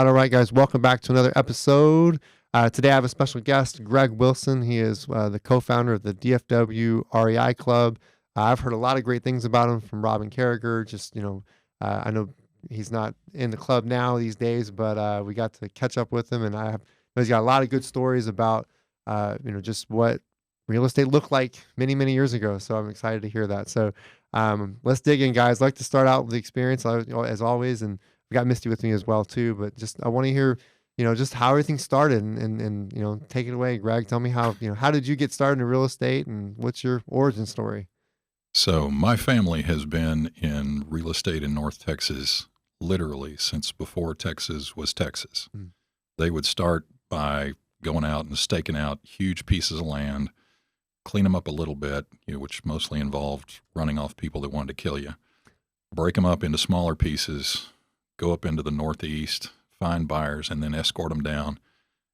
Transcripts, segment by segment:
All right, guys. Welcome back to another episode. Today I have a special guest, Greg Wilson. He is the co-founder of the DFW REI Club. I've heard a lot of great things about him from Robin Carragher. I know he's not in the club now these days, but we got to catch up with him, and he's got a lot of good stories about just what real estate looked like many, many years ago. So I'm excited to hear that. So let's dig in, guys. I'd like to start out with the experience as always, and we got Misty with me as well too. But I want to hear, just how everything started, and take it away, Greg. Tell me how did you get started in real estate, and what's your origin story? So my family has been in real estate in North Texas literally since before Texas was Texas. Mm. They would start by going out and staking out huge pieces of land, clean them up a little bit, which mostly involved running off people that wanted to kill you, break them up into smaller pieces, go up into the Northeast, find buyers, and then escort them down,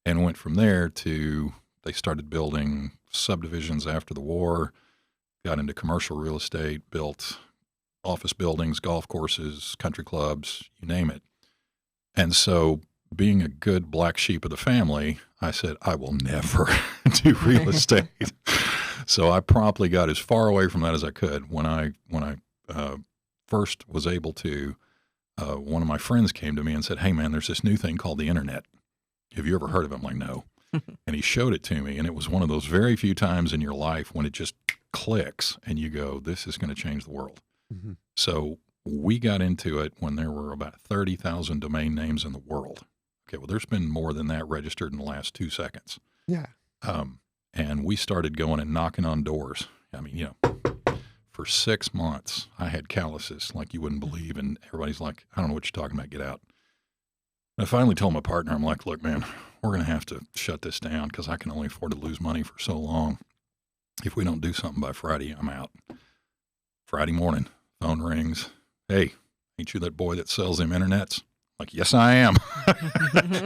and went from there to they started building subdivisions after the war, got into commercial real estate, built office buildings, golf courses, country clubs, you name it. And so being a good black sheep of the family, I said, I will never do real estate. So I promptly got as far away from that as I could. When I first was able to, one of my friends came to me and said, hey, man, there's this new thing called the internet. Have you ever heard of it? I'm like, no. And he showed it to me, and it was one of those very few times in your life when it just clicks and you go, this is going to change the world. Mm-hmm. So we got into it when there were about 30,000 domain names in the world. Okay, well, there's been more than that registered in the last 2 seconds. Yeah. And we started going and knocking on doors. I mean, for 6 months, I had calluses like you wouldn't believe. And everybody's like, I don't know what you're talking about. Get out. And I finally told my partner, I'm like, look, man, we're going to have to shut this down because I can only afford to lose money for so long. If we don't do something by Friday, I'm out. Friday morning, phone rings. Hey, ain't you that boy that sells them internets? Like, yes, I am.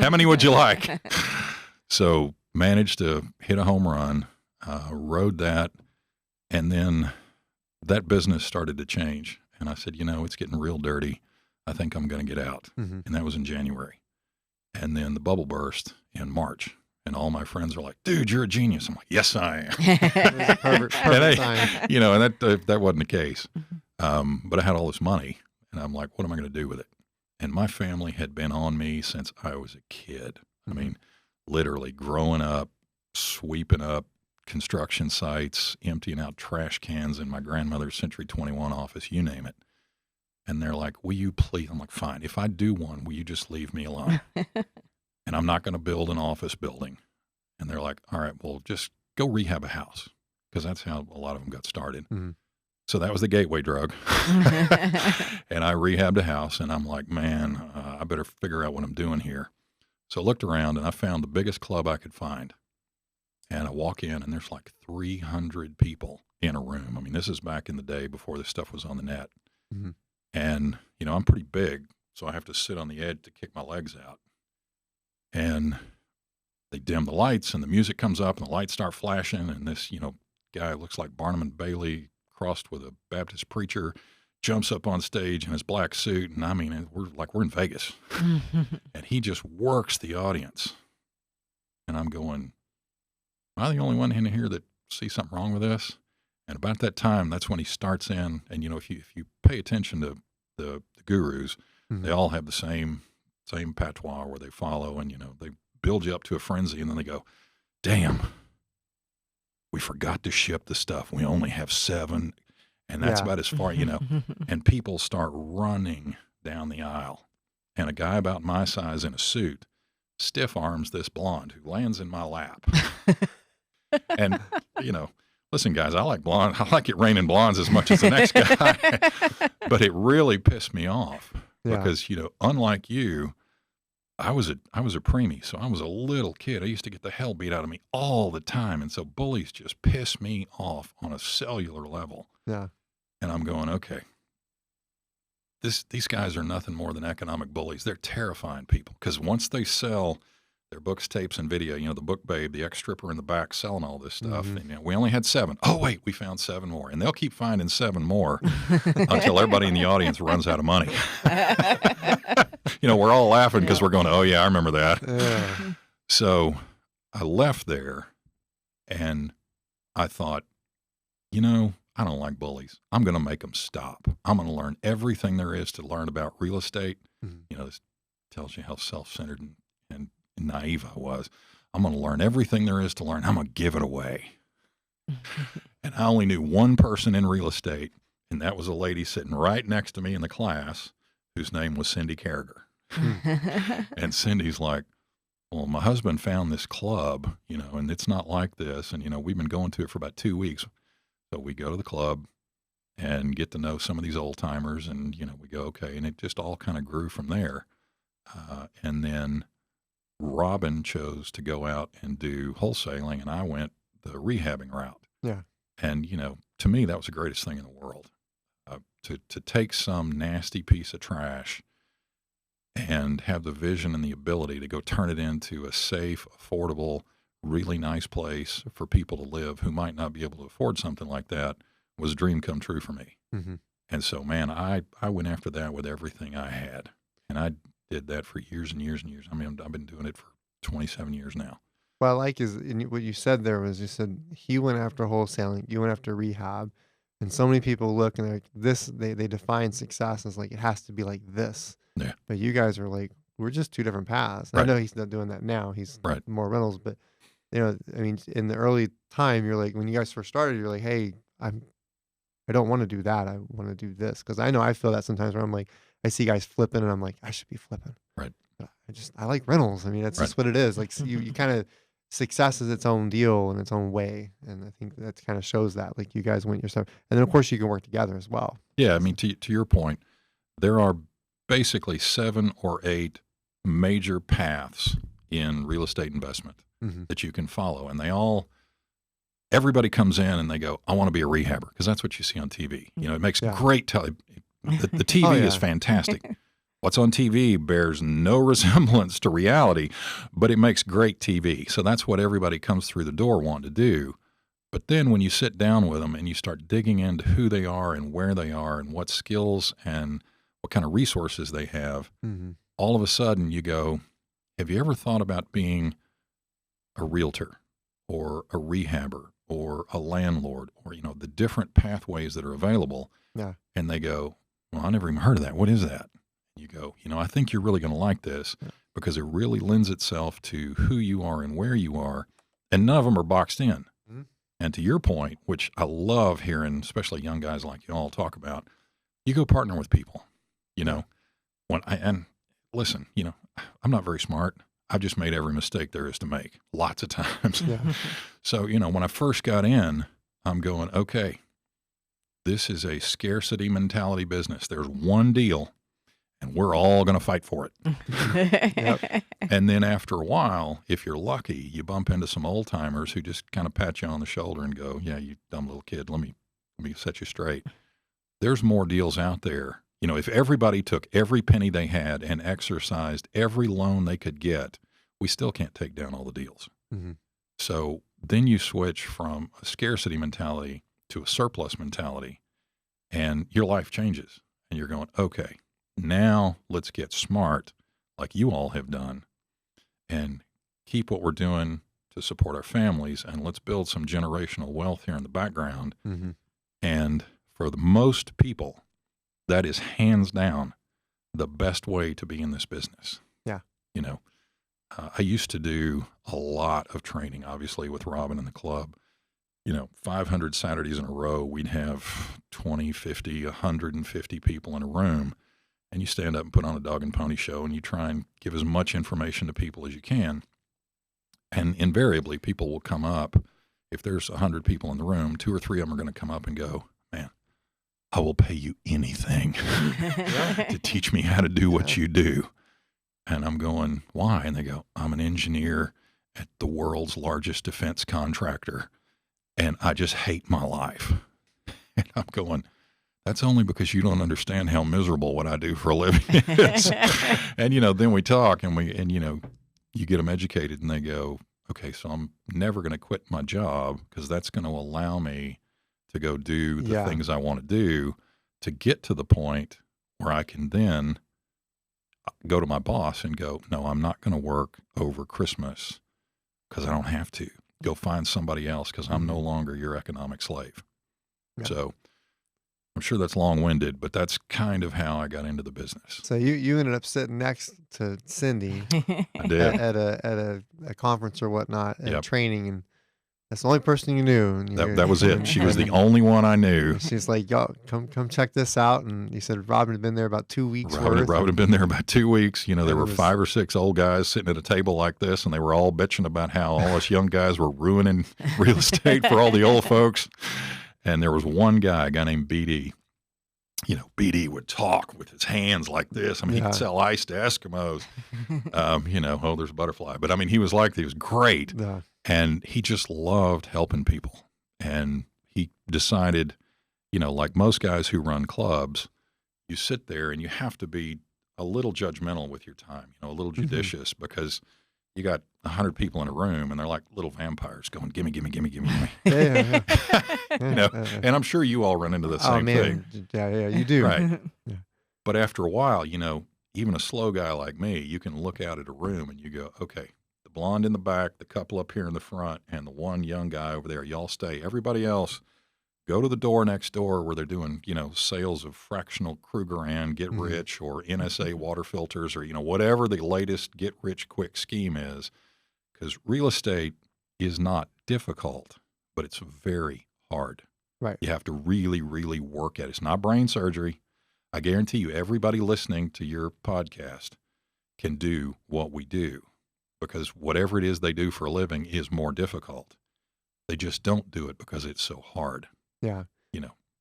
How many would you like? So managed to hit a home run, rode that, and then that business started to change. And I said, it's getting real dirty. I think I'm going to get out. Mm-hmm. And that was in January. And then the bubble burst in March. And all my friends are like, dude, you're a genius. I'm like, yes, I am. Perfect sign. And that wasn't the case. But I had all this money. And I'm like, what am I going to do with it? And my family had been on me since I was a kid. Mm-hmm. I mean, literally growing up, sweeping up construction sites, emptying out trash cans in my grandmother's Century 21 office, you name it. And they're like, will you please? I'm like, fine. If I do one, will you just leave me alone? And I'm not going to build an office building. And they're like, all right, well, just go rehab a house. Because that's how a lot of them got started. Mm-hmm. So that was the gateway drug. And I rehabbed a house, and I'm like, man, I better figure out what I'm doing here. So I looked around, and I found the biggest club I could find. And I walk in, and there's like 300 people in a room. I mean, this is back in the day before this stuff was on the net. Mm-hmm. And, I'm pretty big, so I have to sit on the edge to kick my legs out. And they dim the lights, and the music comes up, and the lights start flashing, and this, guy looks like Barnum and Bailey crossed with a Baptist preacher, jumps up on stage in his black suit, and I mean, we're in Vegas. And he just works the audience. And I'm going, am I the only one in here that sees something wrong with this? And about that time, that's when he starts in, and if you pay attention to the gurus, mm-hmm. they all have the same patois where they follow, and they build you up to a frenzy, and then they go, damn, we forgot to ship the stuff. We only have 7, and that's about as far, and people start running down the aisle. And a guy about my size in a suit stiff arms this blonde who lands in my lap. And, listen, guys, I like blonde. I like it raining blondes as much as the next guy. But it really pissed me off because, unlike you, I was a preemie, so I was a little kid. I used to get the hell beat out of me all the time. And so bullies just piss me off on a cellular level. Yeah. And I'm going, okay, these guys are nothing more than economic bullies. They're terrifying people because once they sell their books, tapes, and video, the book babe, the ex-stripper in the back selling all this stuff. Mm-hmm. And, we only had 7. Oh, wait, we found 7 more. And they'll keep finding 7 more until everybody in the audience runs out of money. we're all laughing because we're going, oh yeah, I remember that. Yeah. So I left there and I thought, I don't like bullies. I'm going to make them stop. I'm going to learn everything there is to learn about real estate. Mhm. This tells you how self-centered and naive I was. I'm going to learn everything there is to learn. I'm going to give it away. And I only knew one person in real estate, and that was a lady sitting right next to me in the class whose name was Cindy Carragher. And Cindy's like, well, my husband found this club, and it's not like this. And, we've been going to it for about 2 weeks. So we go to the club and get to know some of these old timers, and, we go, okay. And it just all kind of grew from there. And then Robin chose to go out and do wholesaling, and I went the rehabbing route. Yeah. And, to me, that was the greatest thing in the world. To take some nasty piece of trash and have the vision and the ability to go turn it into a safe, affordable, really nice place for people to live who might not be able to afford something like that was a dream come true for me. Mm-hmm. And so, man, I went after that with everything I had. And I did that for years and years and years. I mean, I've been doing it for 27 years now. What I like is what you said there was you said he went after wholesaling, you went after rehab. And so many people look and they're like, they define success as like, it has to be like this. Yeah. But you guys are like, we're just two different paths. Right. I know he's not doing that now. He's right. more rentals, but I mean, in the early time, you're like, when you guys first started, you're like, hey, I don't want to do that. I want to do this. Cause I know I feel that sometimes where I'm like, I see guys flipping and I'm like, I should be flipping. Right. But I like rentals. I mean, that's just what it is. Like you kind of, success is its own deal in its own way. And I think that kind of shows that like you guys went yourself. And then of course you can work together as well. Yeah. I mean, to your point, there are basically 7 or 8 major paths in real estate investment that you can follow. And everybody comes in and they go, I want to be a rehabber, because that's what you see on TV. It makes great the TV is fantastic. What's on TV bears no resemblance to reality, but it makes great TV. So that's what everybody comes through the door wanting to do. But then when you sit down with them and you start digging into who they are and where they are and what skills and what kind of resources they have, all of a sudden you go, have you ever thought about being a realtor or a rehabber or a landlord, or, the different pathways that are available? Yeah. And they go, well, I never even heard of that. What is that? You go, I think you're really going to like this because it really lends itself to who you are and where you are. And none of them are boxed in. And to your point, which I love hearing, especially young guys like you all talk about, you go partner with people, and listen, I'm not very smart. I've just made every mistake there is to make lots of times. Yeah. So, when I first got in, I'm going, okay, this is a scarcity mentality business. There's one deal and we're all going to fight for it. Yep. And then after a while, if you're lucky, you bump into some old timers who just kind of pat you on the shoulder and go, yeah, you dumb little kid, let me set you straight. There's more deals out there. If everybody took every penny they had and exercised every loan they could get, we still can't take down all the deals. So then you switch from a scarcity mentality to a surplus mentality, and your life changes. And you're going, okay, now let's get smart like you all have done and keep what we're doing to support our families, and let's build some generational wealth here in the background. And for the most people, that is hands down the best way to be in this business. Yeah. I used to do a lot of training, obviously, with Robin and the club. 500 Saturdays in a row, we'd have 20, 50, 150 people in a room, and you stand up and put on a dog and pony show, and you try and give as much information to people as you can. And invariably, people will come up. If there's 100 people in the room, 2 or 3 of them are going to come up and go, man, I will pay you anything to teach me how to do what you do. And I'm going, why? And they go, I'm an engineer at the world's largest defense contractor, and I just hate my life. And I'm going, that's only because you don't understand how miserable what I do for a living is. And, then we talk and you get them educated and they go, okay, so I'm never going to quit my job because that's going to allow me to go do the things I want to do to get to the point where I can then go to my boss and go, no, I'm not going to work over Christmas because I don't have to. Go find somebody else because I'm no longer your economic slave. Yeah. So I'm sure that's long-winded, but that's kind of how I got into the business. So you ended up sitting next to Cindy I did. at a conference or whatnot, at training, and that's the only person you knew. And that was it. She was the only one I knew. She's like, yo, come check this out. And you said Robin had been there about 2 weeks. Robin had been there about 2 weeks. There were 5 or 6 old guys sitting at a table like this, and they were all bitching about how all us young guys were ruining real estate for all the old folks. And there was one guy, a guy named BD. BD would talk with his hands like this. I mean, he could sell ice to Eskimos. Oh, there's a butterfly. But I mean, he was great. Yeah. And he just loved helping people. And he decided, like most guys who run clubs, you sit there and you have to be a little judgmental with your time, a little judicious, because you got 100 people in a room and they're like little vampires going, gimme, gimme, gimme, gimme, gimme. And I'm sure you all run into the same thing. Yeah, you do. Right. Yeah. But after a while, even a slow guy like me, you can look out at a room and you go, okay, the blonde in the back, the couple up here in the front, and the one young guy over there, y'all stay. Everybody else, go to the door next door where they're doing, sales of fractional Krugerrand, get rich, or NSA water filters, or, whatever the latest get rich quick scheme is. Because real estate is not difficult, but it's very hard. Right. You have to really, really work at it. It's not brain surgery. I guarantee you, everybody listening to your podcast can do what we do, because whatever it is they do for a living is more difficult. They just don't do it because it's so hard. Yeah.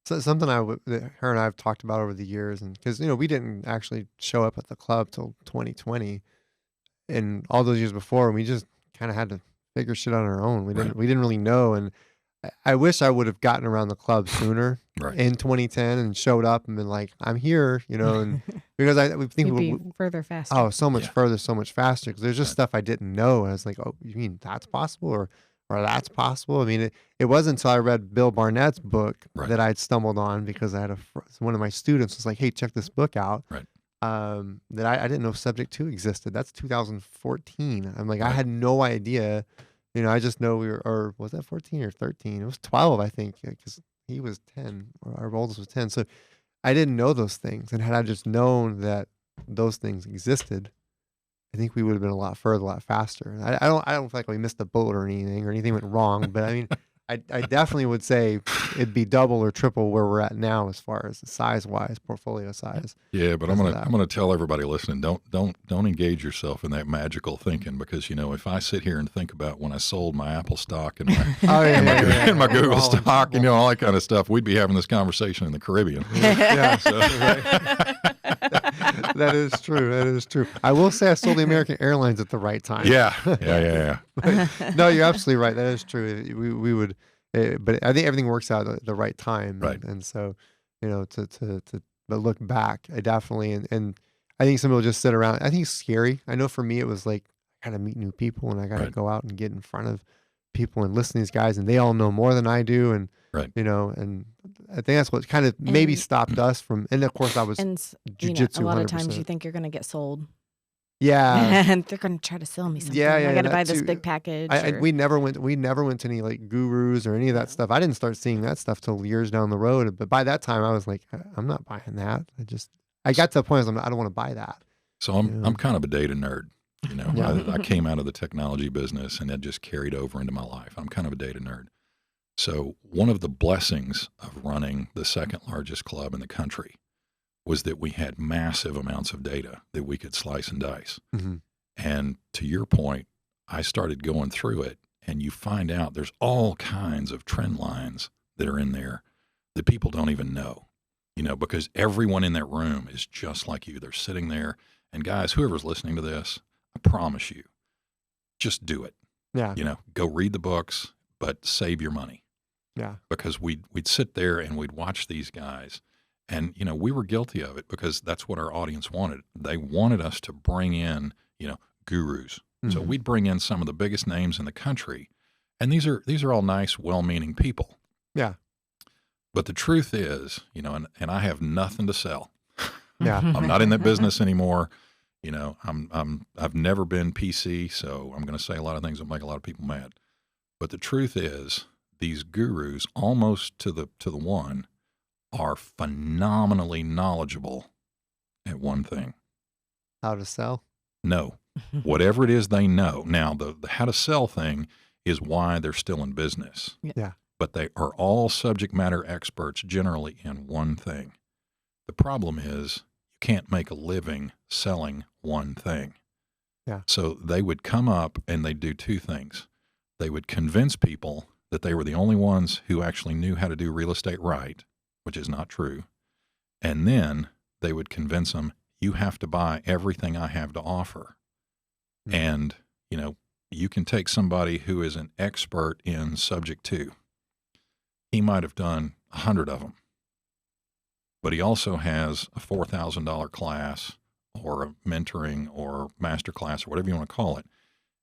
So something that her and I have talked about over the years, and because, we didn't actually show up at the club till 2020, and all those years before, we just kind of had to figure shit out on our own. We didn't really know. And I wish I would have gotten around the club sooner in 2010 and showed up and been like, I'm here, and because we think we'd be further faster. Oh, so much further, so much faster. Because there's just stuff I didn't know. And I was like, oh, you mean that's possible? Or that's possible. I mean, it wasn't until I read Bill Barnett's book that I'd stumbled on, because I had one of my students was like, hey, check this book out. Right. That I didn't know Subject 2 existed. That's 2014. I'm like, I had no idea. I just know or was that 14 or 13? It was 12, I think, because he was 10, or our oldest was 10. So I didn't know those things. And had I just known that those things existed, I think we would have been a lot further, a lot faster. I don't feel like we missed a bullet or anything went wrong. But I mean, I definitely would say it'd be double or triple where we're at now as far as size-wise, portfolio size. Yeah, but I'm gonna tell everybody listening, don't engage yourself in that magical thinking, because if I sit here and think about when I sold my Apple stock and my and my Google stock and all that kind of stuff, we'd be having this conversation in the Caribbean. Yeah, that is true. That is true. I will say I sold the American Airlines at the right time. Yeah. No, you're absolutely right. That is true. We would, but I think everything works out at the right time. Right. And so, but look back, I definitely, and I think some people just sit around. I think it's scary. I know for me, it was like, I got to meet new people and I got to go out and get in front of people and listen to these guys, and they all know more than I do. And, and I think that's what kind of maybe stopped us from, and of course I was jiu-jitsu. A lot of times you think you're going to get sold. Yeah. And they're going to try to sell me something. Yeah, I got to buy this big package. We never went to any like gurus or any of that stuff. I didn't start seeing that stuff till years down the road. But by that time I was like, I'm not buying that. I got to a point where I don't want to buy that. So I'm kind of a data nerd. I came out of the technology business and that just carried over into my life. I'm kind of a data nerd. So one of the blessings of running the second largest club in the country was that we had massive amounts of data that we could slice and dice. Mm-hmm. And to your point, I started going through it, and you find out there's all kinds of trend lines that are in there that people don't even know, because everyone in that room is just like you. They're sitting there, and guys, whoever's listening to this, I promise you, just do it. Yeah. Go read the books, but save your money. Yeah. Because we'd sit there and we'd watch these guys. And, we were guilty of it because that's what our audience wanted. They wanted us to bring in, gurus. Mm-hmm. So we'd bring in some of the biggest names in the country. And these are all nice, well-meaning people. Yeah. But the truth is, and I have nothing to sell. Yeah. I'm not in that business anymore. I've never been PC, so I'm going to say a lot of things that make a lot of people mad. But the truth is, these gurus, almost to the one, are phenomenally knowledgeable at one thing. How to sell? No. Whatever it is they know. Now, the how to sell thing is why they're still in business. Yeah. But they are all subject matter experts generally in one thing. The problem is you can't make a living selling one thing. Yeah. So they would come up and they'd do two things. They would convince people that they were the only ones who actually knew how to do real estate right, which is not true. And then they would convince them, you have to buy everything I have to offer. Mm-hmm. And, you can take somebody who is an expert in subject to. He might have done 100 of them, but he also has a $4,000 class or a mentoring or master class or whatever you want to call it.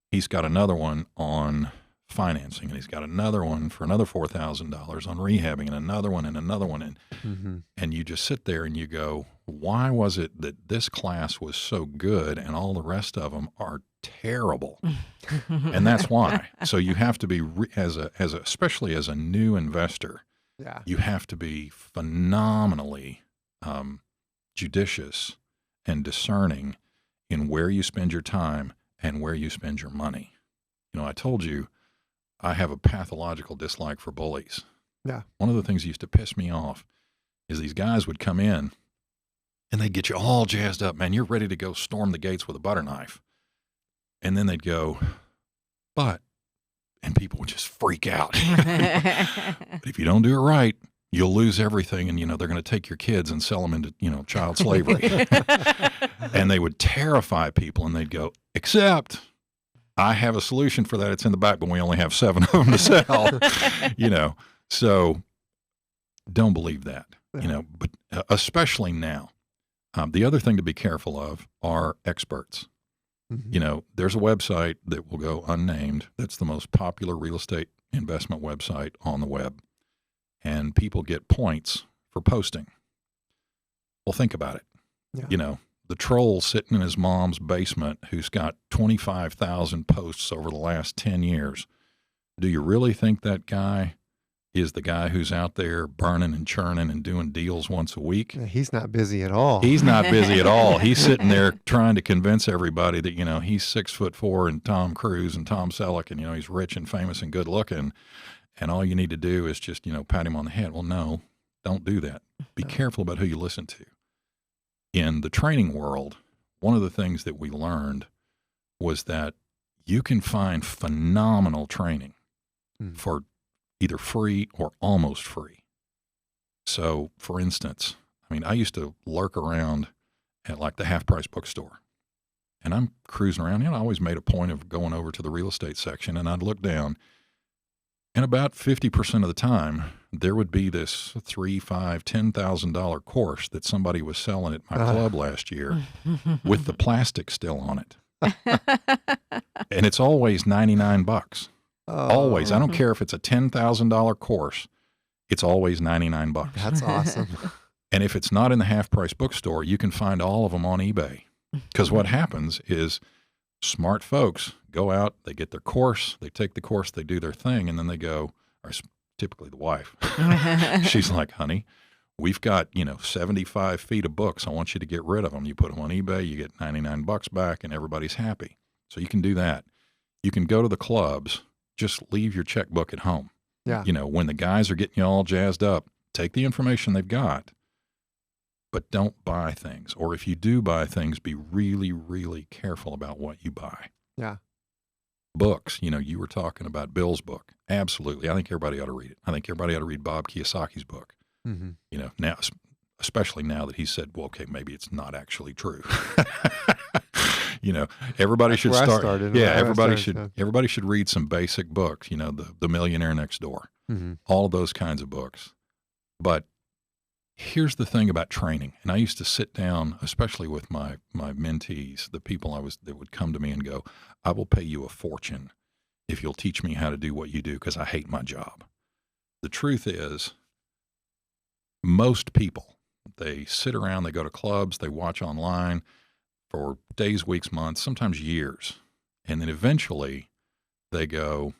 He's got another one on financing, and he's got another one for another $4,000 on rehabbing, and another one and another one. And, mm-hmm. and you just sit there and you go, why was it that this class was so good and all the rest of them are terrible? And that's why. So you have to be, especially as a new investor, yeah, you have to be phenomenally judicious and discerning in where you spend your time and where you spend your money. I told you I have a pathological dislike for bullies. Yeah. One of the things that used to piss me off is these guys would come in and they'd get you all jazzed up, man. You're ready to go storm the gates with a butter knife. And then they'd go, and people would just freak out. But if you don't do it right, you'll lose everything. And, they're going to take your kids and sell them into, child slavery. And they would terrify people, and they'd go, except I have a solution for that. It's in the back, but we only have 7 of them to sell, so don't believe that, but especially now. The other thing to be careful of are experts. Mm-hmm. There's a website that will go unnamed. That's the most popular real estate investment website on the web. And people get points for posting. Well, think about it. Yeah. The troll sitting in his mom's basement who's got 25,000 posts over the last 10 years. Do you really think that guy is the guy who's out there burning and churning and doing deals once a week? He's not busy at all. He's not busy at all. He's sitting there trying to convince everybody that, he's 6'4" and Tom Cruise and Tom Selleck and, he's rich and famous and good looking. And all you need to do is just, pat him on the head. Well, no, don't do that. Be careful about who you listen to. In the training world, one of the things that we learned was that you can find phenomenal training for either free or almost free. So, for instance, I used to lurk around at like the half-price bookstore, and I'm cruising around. I always made a point of going over to the real estate section, and I'd look down, and about 50% of the time, there would be this $3,000, $5,000, $10,000 course that somebody was selling at my club last year with the plastic still on it. And it's always $99. Always. I don't care if it's a $10,000 course. It's always $99. That's awesome. And if it's not in the half-price bookstore, you can find all of them on eBay. Because what happens is smart folks go out, they get their course, they take the course, they do their thing, and then they go, or typically the wife, she's like, honey, we've got, 75 feet of books. I want you to get rid of them. You put them on eBay, you get $99 back, and everybody's happy. So you can do that. You can go to the clubs, just leave your checkbook at home. Yeah. When the guys are getting you all jazzed up, take the information they've got, but don't buy things. Or if you do buy things, be really, really careful about what you buy. Yeah. Books, you were talking about Bill's book. Absolutely. I think everybody ought to read it. I think everybody ought to read Bob Kiyosaki's book. Mm-hmm. Now, especially now that he said, well, okay, maybe it's not actually true. Everybody That's should where start. I started. Yeah, everybody should read some basic books, the Millionaire Next Door, all of those kinds of books. But here's the thing about training. And I used to sit down, especially with my mentees, the people that would come to me and go, I will pay you a fortune if you'll teach me how to do what you do, because I hate my job. The truth is, most people, they sit around, they go to clubs, they watch online. for days, weeks, months, sometimes years. And then eventually they go,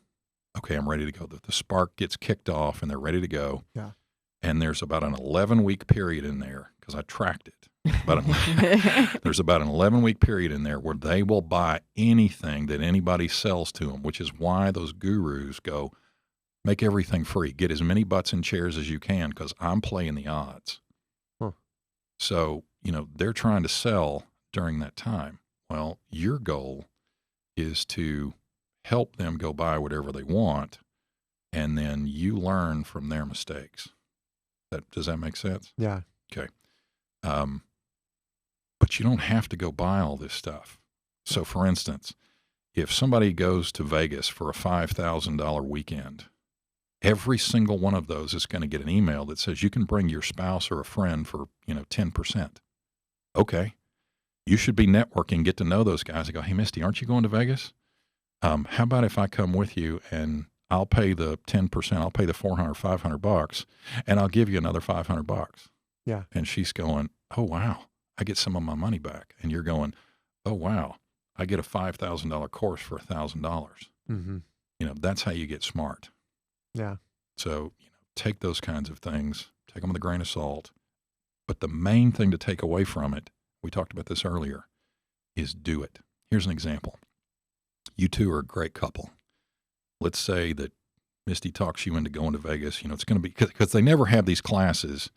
okay, I'm ready to go. The spark gets kicked off and they're ready to go. Yeah. And there's about an 11-week period in there, because I tracked it. There's about an 11-week period in there where they will buy anything that anybody sells to them, which is why those gurus go, make everything free. Get as many butts in chairs as you can, because I'm playing the odds. Huh. So, they're trying to sell during that time. Well, your goal is to help them go buy whatever they want, and then you learn from their mistakes. Does that make sense? Yeah. Okay. But you don't have to go buy all this stuff. So, for instance, if somebody goes to Vegas for a $5,000 weekend, every single one of those is going to get an email that says you can bring your spouse or a friend for, 10%. Okay. You should be networking, get to know those guys. I go, hey, Misty, aren't you going to Vegas? How about if I come with you and I'll pay the 10%, I'll pay the $400, $500, and I'll give you another $500. Yeah. And she's going, oh, wow, I get some of my money back. And you're going, oh, wow, I get a $5,000 course for $1,000. Mm-hmm. That's how you get smart. Yeah. So, take those kinds of things, take them with a grain of salt. But the main thing to take away from it, we talked about this earlier, is do it. Here's an example. You two are a great couple. Let's say that Misty talks you into going to Vegas. It's going to be, because they never have these classes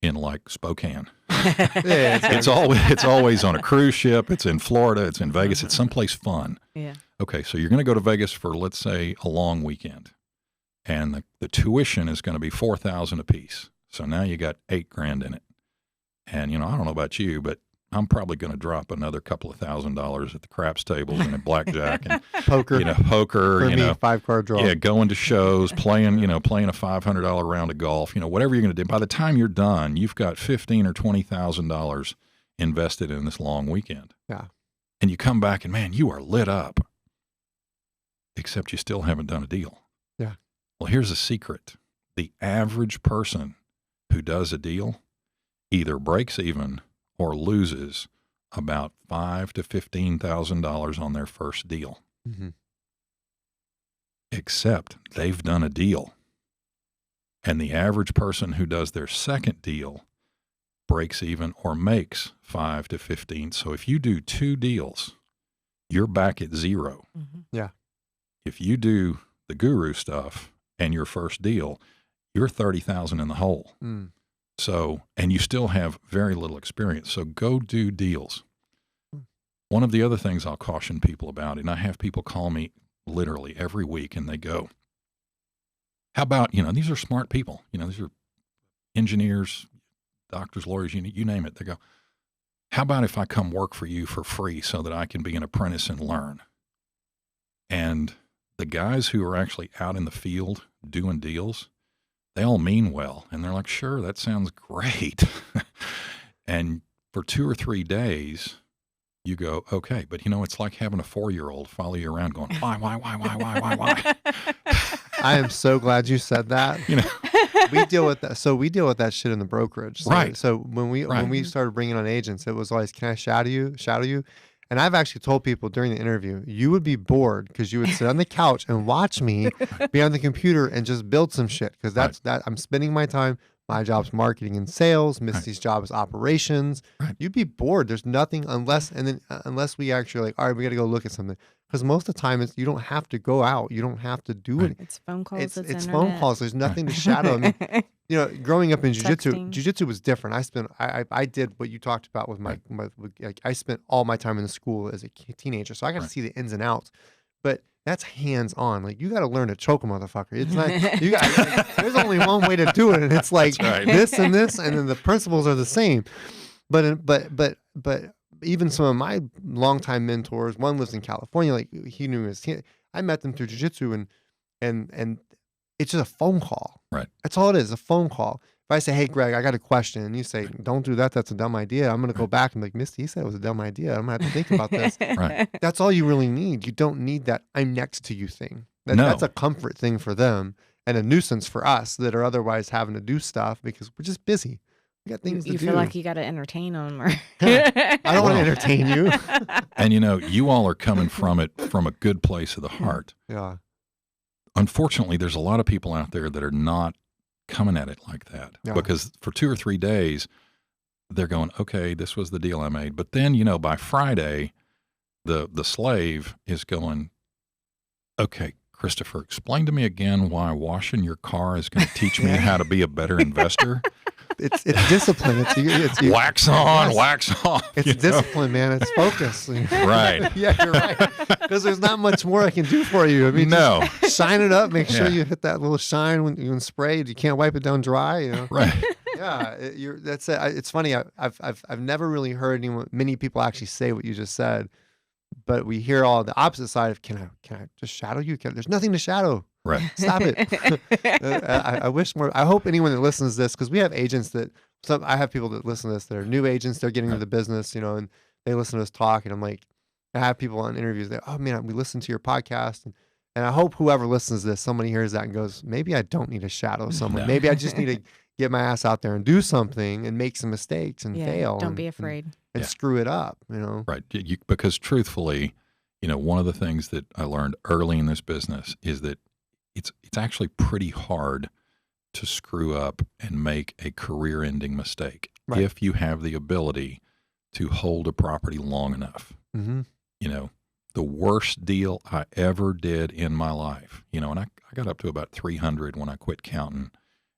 in like Spokane. Yeah, it's always on a cruise ship. It's in Florida. It's in Vegas. It's someplace fun. Yeah. Okay, so you're going to go to Vegas for, let's say, a long weekend, and the tuition is going to be $4,000 a piece. So now you got $8,000 in it. And I don't know about you, but I'm probably going to drop another couple of $1,000s at the craps tables and at blackjack and poker. Poker. For me, 5-card draw. Yeah, going to shows, playing a $500 round of golf. Whatever you're going to do. By the time you're done, you've got $15,000 or $20,000 invested in this long weekend. Yeah. And you come back and man, you are lit up. Except you still haven't done a deal. Yeah. Well, here's a secret: the average person who does a deal either breaks even or loses about $5,000 to $15,000 on their first deal. Mm-hmm. Except they've done a deal. And the average person who does their second deal breaks even or makes 5 to 15. So if you do 2 deals, you're back at 0. Mm-hmm. Yeah. If you do the guru stuff and your first deal, you're 30,000 in the hole. Mm. So, and you still have very little experience. So go do deals. One of the other things I'll caution people about, and I have people call me literally every week and they go, how about, these are smart people, these are engineers, doctors, lawyers, you name it. They go, how about if I come work for you for free so that I can be an apprentice and learn? And the guys who are actually out in the field doing deals, they all mean well. And they're like, sure, that sounds great. And for 2 or 3 days, you go, okay, but it's like having a 4-year-old follow you around going, why? I am so glad you said that. We deal with that. So we deal with that shit in the brokerage. So, right. So when we started bringing on agents, it was always, can I shadow you? And I've actually told people during the interview, you would be bored because you would sit on the couch and watch me be on the computer and just build some shit. Because that I'm spending my time. My job's marketing and sales. Misty's job is operations. Right. You'd be bored. There's nothing unless we actually like, all right, we got to go look at something. Because most of the time, you don't have to go out. You don't have to do it. It's phone calls. It's phone calls. There's nothing to shadow. I mean, growing up in jiu-jitsu was different. I did what you talked about with my I spent all my time in the school as a teenager, so I got to see the ins and outs. But that's hands-on. Like, you got to learn to choke a motherfucker. It's not, there's only one way to do it, and it's like this, and then the principles are the same. But even some of my longtime mentors, one lives in California, like he knew I met them through jiu-jitsu, and it's just a phone call. Right. That's all it is, a phone call. If I say, hey, Greg, I got a question, and you say, don't do that, that's a dumb idea, I'm going to go back and be like, Misty, he said it was a dumb idea. I'm going to have to think about this. Right. That's all you really need. You don't need that I'm next to you thing. No. That's a comfort thing for them and a nuisance for us that are otherwise having to do stuff because we're just busy. You got things to do. You feel like you got to entertain them. Or I don't want to entertain you. And you all are coming from it from a good place of the heart. Yeah. Unfortunately, there's a lot of people out there that are not coming at it like that because for 2 or 3 days, they're going, okay, this was the deal I made. But then, by Friday, the slave is going, okay, Christopher, explain to me again why washing your car is going to teach me how to be a better investor. It's discipline. It's wax on, wax off. It's discipline, man. It's focus. Right. Yeah, you're right. Because there's not much more I can do for you. I mean, no. Just shine it up. Make sure you hit that little shine when you spray it. You can't wipe it down dry. Right. Yeah, that's it. It's funny. I've never really heard many people actually say what you just said, but we hear all the opposite side of can I just shadow you? There's nothing to shadow. Right. Stop it. I wish more. I hope anyone that listens to this, because we have agents I have people that listen to this that are new agents. They're getting into the business, and they listen to us talk. And I'm like, I have people on interviews that, oh man, we listen to your podcast. And I hope whoever listens to this, somebody hears that and goes, maybe I don't need to shadow someone. No. Maybe I just need to get my ass out there and do something and make some mistakes and fail. Don't be afraid. And screw it up, Right. Because truthfully, one of the things that I learned early in this business is that it's actually pretty hard to screw up and make a career-ending mistake if you have the ability to hold a property long enough. Mm-hmm. The worst deal I ever did in my life, and I got up to about 300 when I quit counting,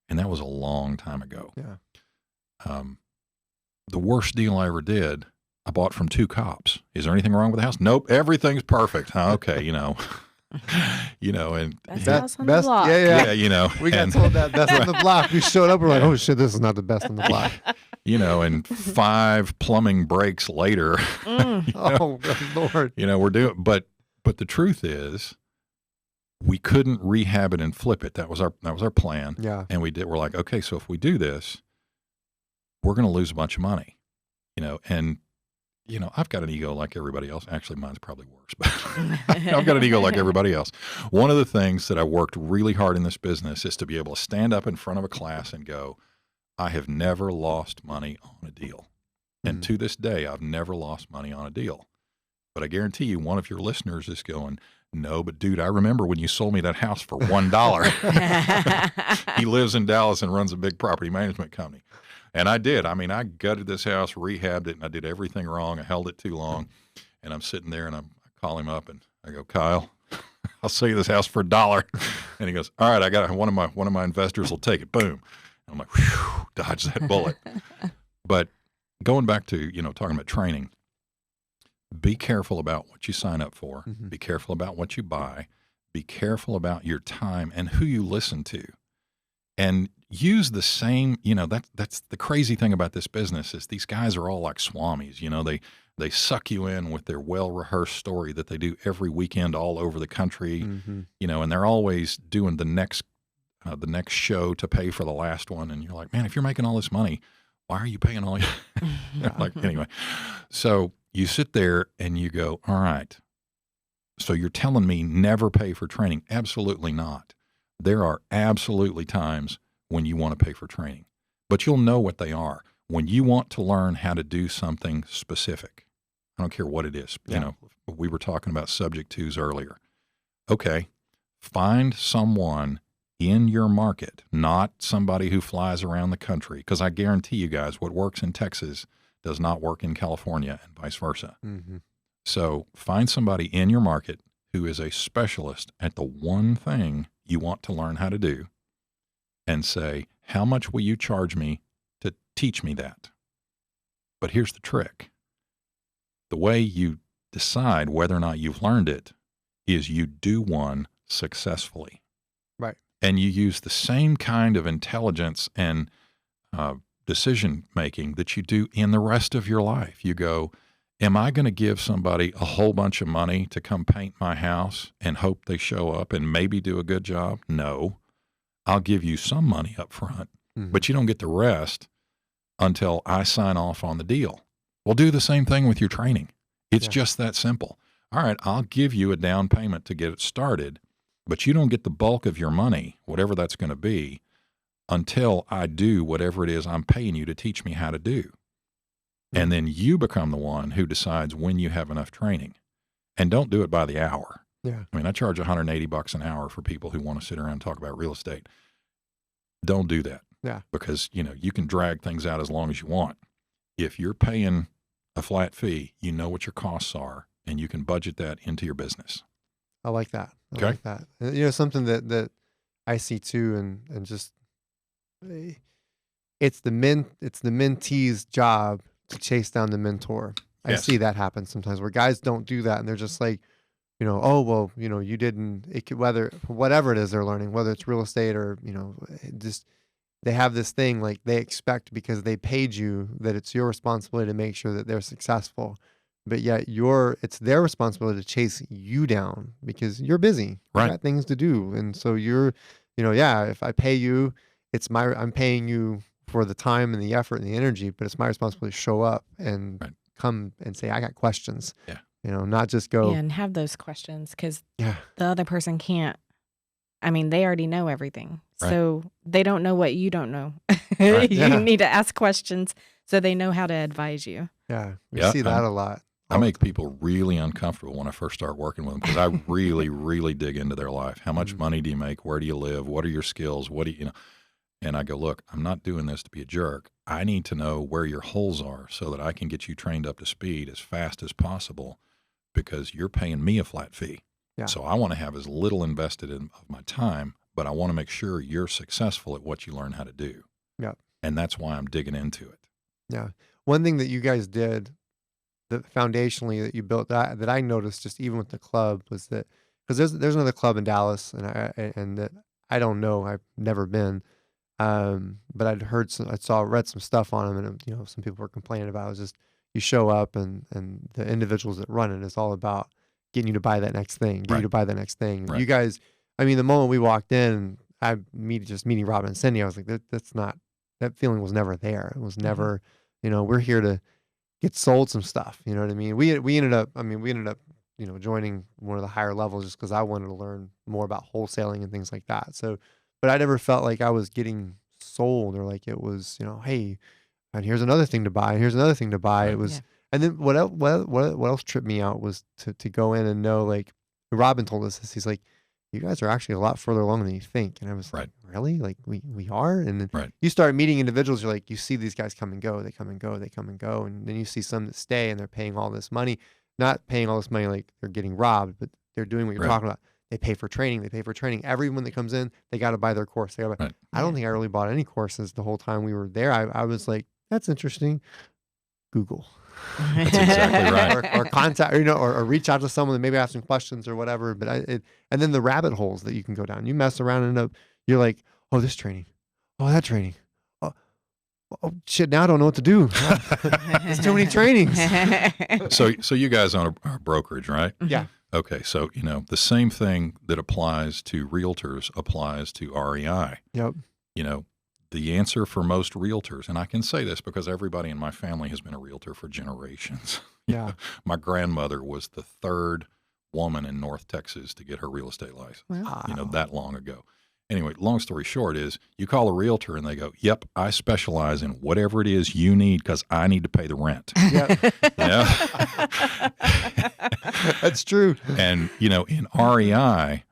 and that was a long time ago. Yeah. The worst deal I ever did, I bought from 2 cops. Is there anything wrong with the house? Nope, everything's perfect. Okay, and best house on the block. Yeah, we got told that best on the block. We showed up, we're like, oh shit, this is not the best on the block. And 5 plumbing breaks later. Oh good Lord. We're doing, but the truth is, we couldn't rehab it and flip it. That was our plan. Yeah. And we're like, okay, so if we do this, we're going to lose a bunch of money, and I've got an ego like everybody else. Actually, mine's probably worse, but I've got an ego like everybody else. One of the things that I worked really hard in this business is to be able to stand up in front of a class and go, I have never lost money on a deal. And to this day, I've never lost money on a deal. But I guarantee you, one of your listeners is going, no, but dude, I remember when you sold me that house for $1. He lives in Dallas and runs a big property management company. And I did. I mean, I gutted this house, rehabbed it, and I did everything wrong. I held it too long. And I'm sitting there, and I call him up, and I go, Kyle, I'll sell you this house for $1. And he goes, all right, I got it. One of my investors will take it. Boom. I'm like, whew, dodge that bullet. But going back to, talking about training, be careful about what you sign up for. Mm-hmm. Be careful about what you buy. Be careful about your time and who you listen to. And use the same, that's the crazy thing about this business is these guys are all like swamis. They suck you in with their well-rehearsed story that they do every weekend all over the country, Mm-hmm. And they're always doing the next show to pay for the last one. And you're like, man, if you're making all this money, why are you paying all anyway. So you sit there and you go, all right, so you're telling me never pay for training? Absolutely not. There are absolutely times when you want to pay for training, but you'll know what they are. When you want to learn how to do something specific, I don't care what it is. Yeah. We were talking about subject twos earlier. Okay, find someone in your market, not somebody who flies around the country, because I guarantee you guys what works in Texas does not work in California and vice versa. Mm-hmm. So find somebody in your market who is a specialist at the one thing you want to learn how to do and say, how much will you charge me to teach me that? But here's the trick. The way you decide whether or not you've learned it is you do one successfully. Right. And you use the same kind of intelligence and decision making that you do in the rest of your life. You go, am I going to give somebody a whole bunch of money to come paint my house and hope they show up and maybe do a good job? No. I'll give you some money up front, but you don't get the rest until I sign off on the deal. Well, do the same thing with your training. It's just that simple. All right, I'll give you a down payment to get it started, but you don't get the bulk of your money, whatever that's going to be, until I do whatever it is I'm paying you to teach me how to do. And then you become the one who decides when you have enough training. And don't do it by the hour. Yeah. I mean, I charge $180 an hour for people who want to sit around and talk about real estate. Don't do that. Yeah. Because, you can drag things out as long as you want. If you're paying a flat fee, you know what your costs are, and you can budget that into your business. I like that. I Okay. like that. Something that I see too, and just it's the mentee's job to chase down the mentor. I Yes. see that happen sometimes where guys don't do that, and they're just like, oh well, you didn't. It could, whatever it is they're learning, whether it's real estate or just they have this thing like they expect because they paid you that it's your responsibility to make sure that they're successful. But yet it's their responsibility to chase you down because you're busy. Right. You got things to do. And so if I pay you, I'm paying you for the time and the effort and the energy, but it's my responsibility to show up and come and say, I got questions. Yeah. Not just go. Yeah, and have those questions because Yeah. the other person can't. I mean, they already know everything. Right. So they don't know what you don't know. Right. You need to ask questions so they know how to advise you. Yeah. We Yeah, see that a lot. I make people really uncomfortable when I first start working with them because I really, really dig into their life. How much money do you make? Where do you live? What are your skills? What do you? And I go, look, I'm not doing this to be a jerk. I need to know where your holes are so that I can get you trained up to speed as fast as possible because you're paying me a flat fee. Yeah. So I want to have as little invested of my time, but I want to make sure you're successful at what you learn how to do. Yeah. And that's why I'm digging into it. Yeah. One thing that you guys did that foundationally that you built that I noticed just even with the club was that because there's another club in Dallas and that I don't know, I've never been, but I'd read some stuff on them, and some people were complaining about it. It was just you show up and the individuals that run it is all about getting you to buy that next thing, getting you to buy the next thing. Right. You guys, I mean, the moment we walked in, just meeting Robin and Cindy, I was like, that feeling was never there. It was never, we're here to get sold some stuff. You know what I mean? We ended up, joining one of the higher levels just because I wanted to learn more about wholesaling and things like that. So, but I never felt like I was getting sold or like it was, hey, and here's another thing to buy, and here's another thing to buy. It was, and then what else tripped me out was to go in and know, like Robin told us this. He's like, you guys are actually a lot further along than you think. And I was like, really? Like we are? And then you start meeting individuals, you're like, you see these guys come and go, they come and go, they come and go. And then you see some that stay and they're paying all this money, not paying all this money like they're getting robbed, but they're doing what you're talking about. They pay for training. Everyone that comes in, they got to buy their course. I don't think I really bought any courses the whole time we were there. I was like, that's interesting. Google. That's exactly right. or contact, or reach out to someone and maybe ask some questions or whatever. But and then the rabbit holes that you can go down. You mess around and you're like, oh, this training, oh, that training, oh shit. Now I don't know what to do. There's too many trainings. So you guys own a brokerage, right? Yeah. Okay, so the same thing that applies to realtors applies to REI. Yep. The answer for most realtors, and I can say this because everybody in my family has been a realtor for generations. Yeah. My grandmother was the third woman in North Texas to get her real estate license, Wow. that long ago. Anyway, long story short is you call a realtor and they go, yep, I specialize in whatever it is you need because I need to pay the rent. Yep. That's true. And, in REI,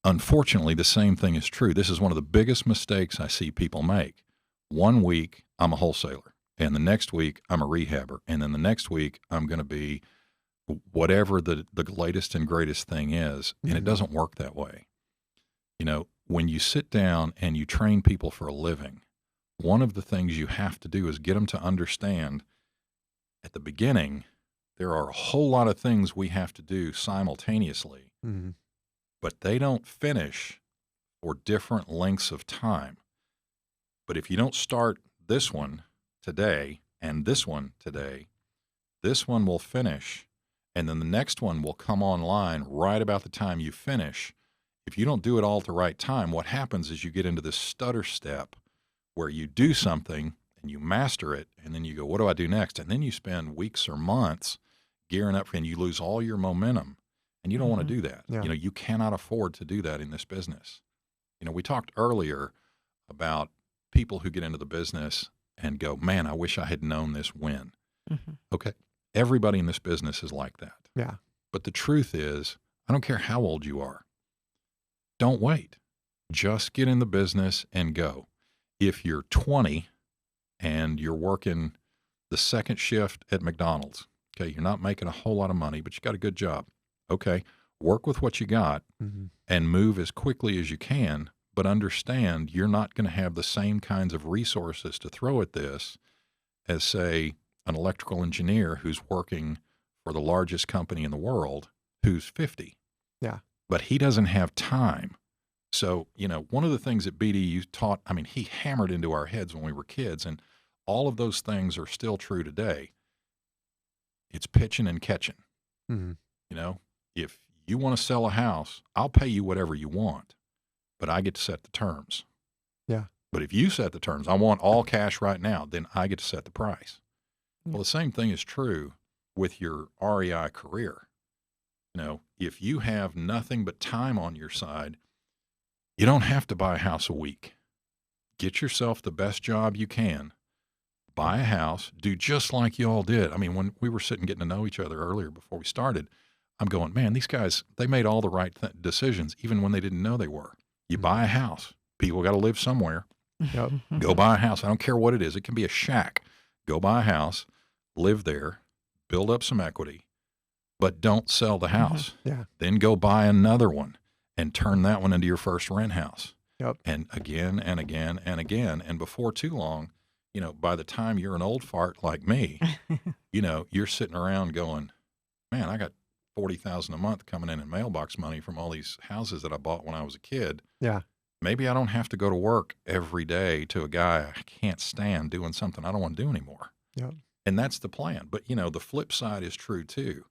unfortunately, the same thing is true. This is one of the biggest mistakes I see people make. One week, I'm a wholesaler, and the next week, I'm a rehabber, and then the next week, I'm going to be whatever the latest and greatest thing is, and it doesn't work that way. When you sit down and you train people for a living, one of the things you have to do is get them to understand at the beginning, there are a whole lot of things we have to do simultaneously. Mm-hmm. But they don't finish for different lengths of time. But if you don't start this one today and this one today, this one will finish, and then the next one will come online right about the time you finish. If you don't do it all at the right time, what happens is you get into this stutter step where you do something and you master it, and then you go, what do I do next? And then you spend weeks or months gearing up, and you lose all your momentum. And you don't want to do that. Yeah. You cannot afford to do that in this business. We talked earlier about people who get into the business and go, man, I wish I had known this when. Mhm. Okay. Everybody in this business is like that. Yeah. But the truth is, I don't care how old you are. Don't wait. Just get in the business and go. If you're 20 and you're working the second shift at McDonald's, okay, you're not making a whole lot of money, but you got a good job. Okay. Work with what you got and move as quickly as you can, but understand you're not going to have the same kinds of resources to throw at this as, say, an electrical engineer who's working for the largest company in the world who's 50. Yeah. But he doesn't have time. So, one of the things that BDU taught, he hammered into our heads when we were kids, and all of those things are still true today. It's pitching and catching. If you want to sell a house, I'll pay you whatever you want, but I get to set the terms. Yeah. But if you set the terms, I want all cash right now, then I get to set the price. Yeah. Well, the same thing is true with your REI career. If you have nothing but time on your side, you don't have to buy a house a week. Get yourself the best job you can. Buy a house. Do just like you all did. When we were sitting getting to know each other earlier before we started, I'm going, man, these guys, they made all the right decisions, even when they didn't know they were. You buy a house. People got to live somewhere. Yep. Go buy a house. I don't care what it is. It can be a shack. Go buy a house, live there, build up some equity, but don't sell the house. Yeah. Then go buy another one and turn that one into your first rent house. Yep. And again and again and again. And before too long, by the time you're an old fart like me, you're sitting around going, man, I got $40,000 a month coming in mailbox money from all these houses that I bought when I was a kid. Yeah. Maybe I don't have to go to work every day to a guy I can't stand doing something I don't want to do anymore. Yep. And that's the plan. But, the flip side is true too.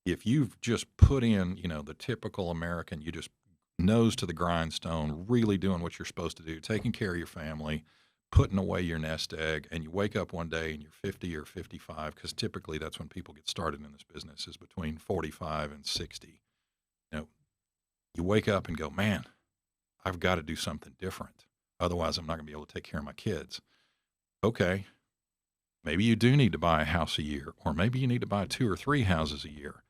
If you've just put in, the typical American, you just nose to the grindstone, really doing what you're supposed to do, taking care of your family, putting away your nest egg, and you wake up one day and you're 50 or 55, because typically that's when people get started in this business, is between 45 and 60. You wake up and go, man, I've got to do something different. Otherwise, I'm not going to be able to take care of my kids. Okay, maybe you do need to buy a house a year, or maybe you need to buy 2 or 3 houses a year,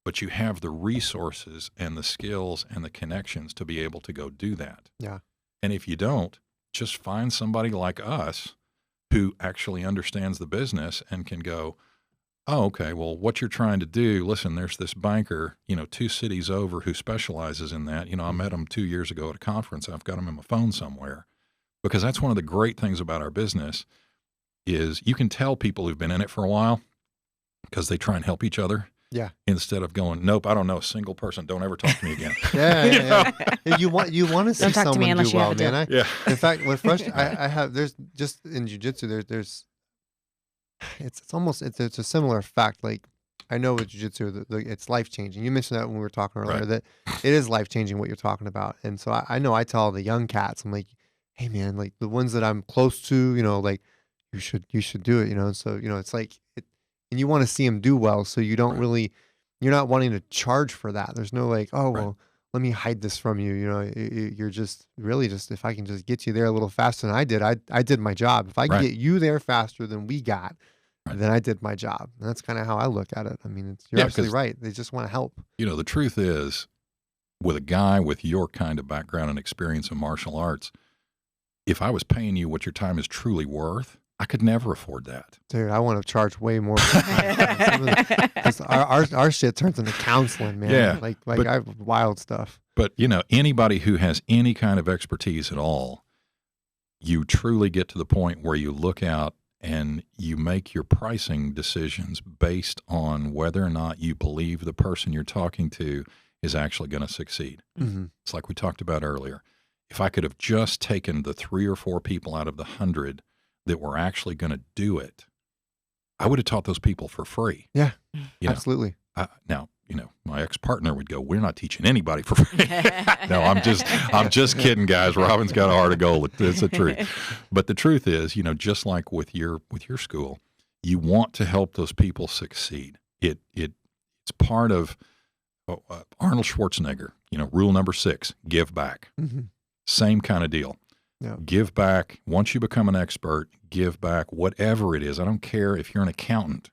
but you have the resources and the skills and the connections to be able to go do that. Yeah. And if you don't, just find somebody like us who actually understands the business and can go, oh, okay, well, what you're trying to do, listen, there's this banker, 2 cities over who specializes in that. I met him 2 years ago at a conference. I've got him in my phone somewhere, because that's one of the great things about our business is you can tell people who've been in it for a while because they try and help each other. Yeah. Instead of going, nope, I don't know a single person. Don't ever talk to me again. Yeah. You want to see Don't talk to me someone unless do you well, have a man. deal. Yeah. In fact, what frustrates I have, there's just in jiu-jitsu, there's it's a similar fact. Like, I know with jiu-jitsu, it's life-changing. You mentioned that when we were talking earlier, Right. that it is life-changing what you're talking about. And so I know I tell the young cats, I'm like, hey man, like the ones that I'm close to, like you should do it, And so, it's like, and you want to see them do well. So you don't Right. you're not wanting to charge for that. There's no like, oh, Right. well, let me hide this from you. You're just really just, if I can just get you there a little faster than I did, I did my job. If I can Right. get you there faster than we got, Right. then I did my job. And that's kind of how I look at it. You're Yeah, absolutely 'cause- right. They just want to help. The truth is, with a guy with your kind of background and experience in martial arts, if I was paying you what your time is truly worth, I could never afford that. Dude, I want to charge way more. Because our shit turns into counseling, man. Yeah, Like but- I have wild stuff. But, anybody who has any kind of expertise at all, you truly get to the point where you look out and you make your pricing decisions based on whether or not you believe the person you're talking to is actually going to succeed. Mm-hmm. It's like we talked about earlier. If I could have just taken the 3 or 4 people out of the 100 that were actually going to do it, I would have taught those people for free. Yeah, You know, absolutely. now, my ex-partner would go, we're not teaching anybody for free. No, I'm just kidding, guys. Robin's got a heart of gold. It's the truth. But the truth is, just like with your school, you want to help those people succeed. It's part of Arnold Schwarzenegger, rule number 6, give back. Mm-hmm. Same kind of deal. Yeah. Give back. Once you become an expert, give back whatever it is. I don't care if you're an accountant,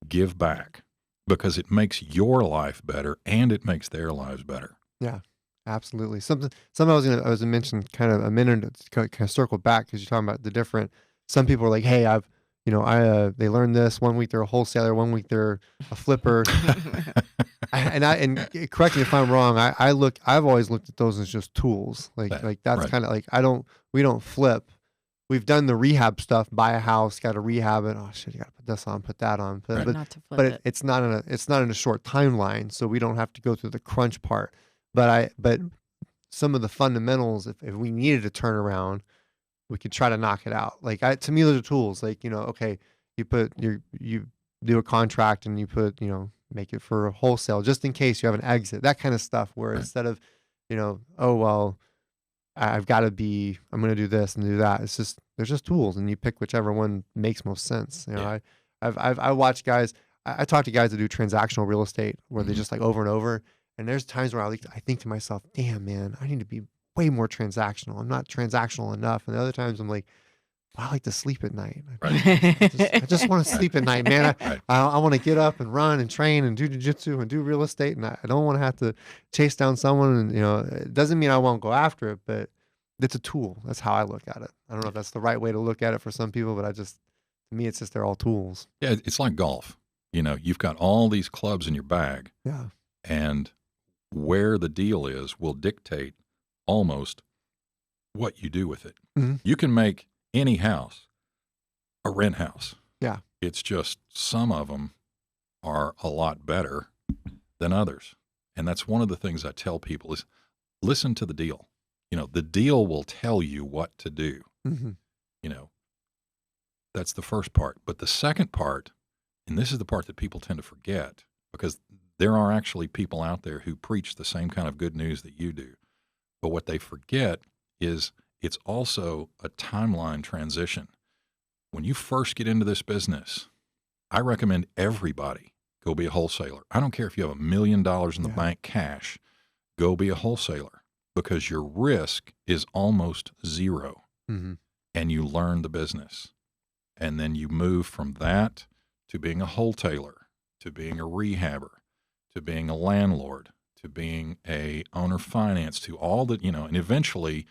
give back because it makes your life better and it makes their lives better. Yeah, absolutely. Something I was gonna mention kind of a minute to kind of circle back because you're talking about the different. Some people are like, hey, they learned this 1 week they're a wholesaler, 1 week they're a flipper. And correct me if I'm wrong. I've always looked at those as just tools. Like that's right. kind of like we don't flip. We've done the rehab stuff, buy a house, got to rehab it. Oh shit, you got to put this on, put that on. Right. Not to flip it. It's not in a short timeline, so we don't have to go through the crunch part. But some of the fundamentals, if we needed to turn around, we could try to knock it out. Like to me, those are tools. Like, okay, you do a contract and you put, make it for a wholesale just in case you have an exit, that kind of stuff. Where Right. instead of, oh well, I'm going to do this and do that. It's just there's just tools, and you pick whichever one makes most sense. Yeah. I watch guys. I talk to guys that do transactional real estate where they just like over and over. And there's times where I think to myself, damn, man, I need to be way more transactional. I'm not transactional enough. And the other times I'm like, well, I like to sleep at night. I just want to sleep at night, man. I want to get up and run and train and do jiu-jitsu and do real estate. And I don't want to have to chase down someone. And, it doesn't mean I won't go after it, but it's a tool. That's how I look at it. I don't know if that's the right way to look at it for some people, but to me, it's just they're all tools. Yeah, it's like golf. You've got all these clubs in your bag. Yeah. And where the deal is will dictate almost what you do with it. Mm-hmm. You can make any house a rent house. Yeah. It's just some of them are a lot better than others. And that's one of the things I tell people is listen to the deal. The deal will tell you what to do. Mm-hmm. That's the first part. But the second part, and this is the part that people tend to forget because there are actually people out there who preach the same kind of good news that you do. But what they forget is it's also a timeline transition. When you first get into this business, I recommend everybody go be a wholesaler. I don't care if you have $1 million in the bank cash, go be a wholesaler because your risk is almost zero. Mm-hmm. And you learn the business. And then you move from that to being a wholesaler, to being a rehabber, to being a landlord, to being a owner finance, to all that, and eventually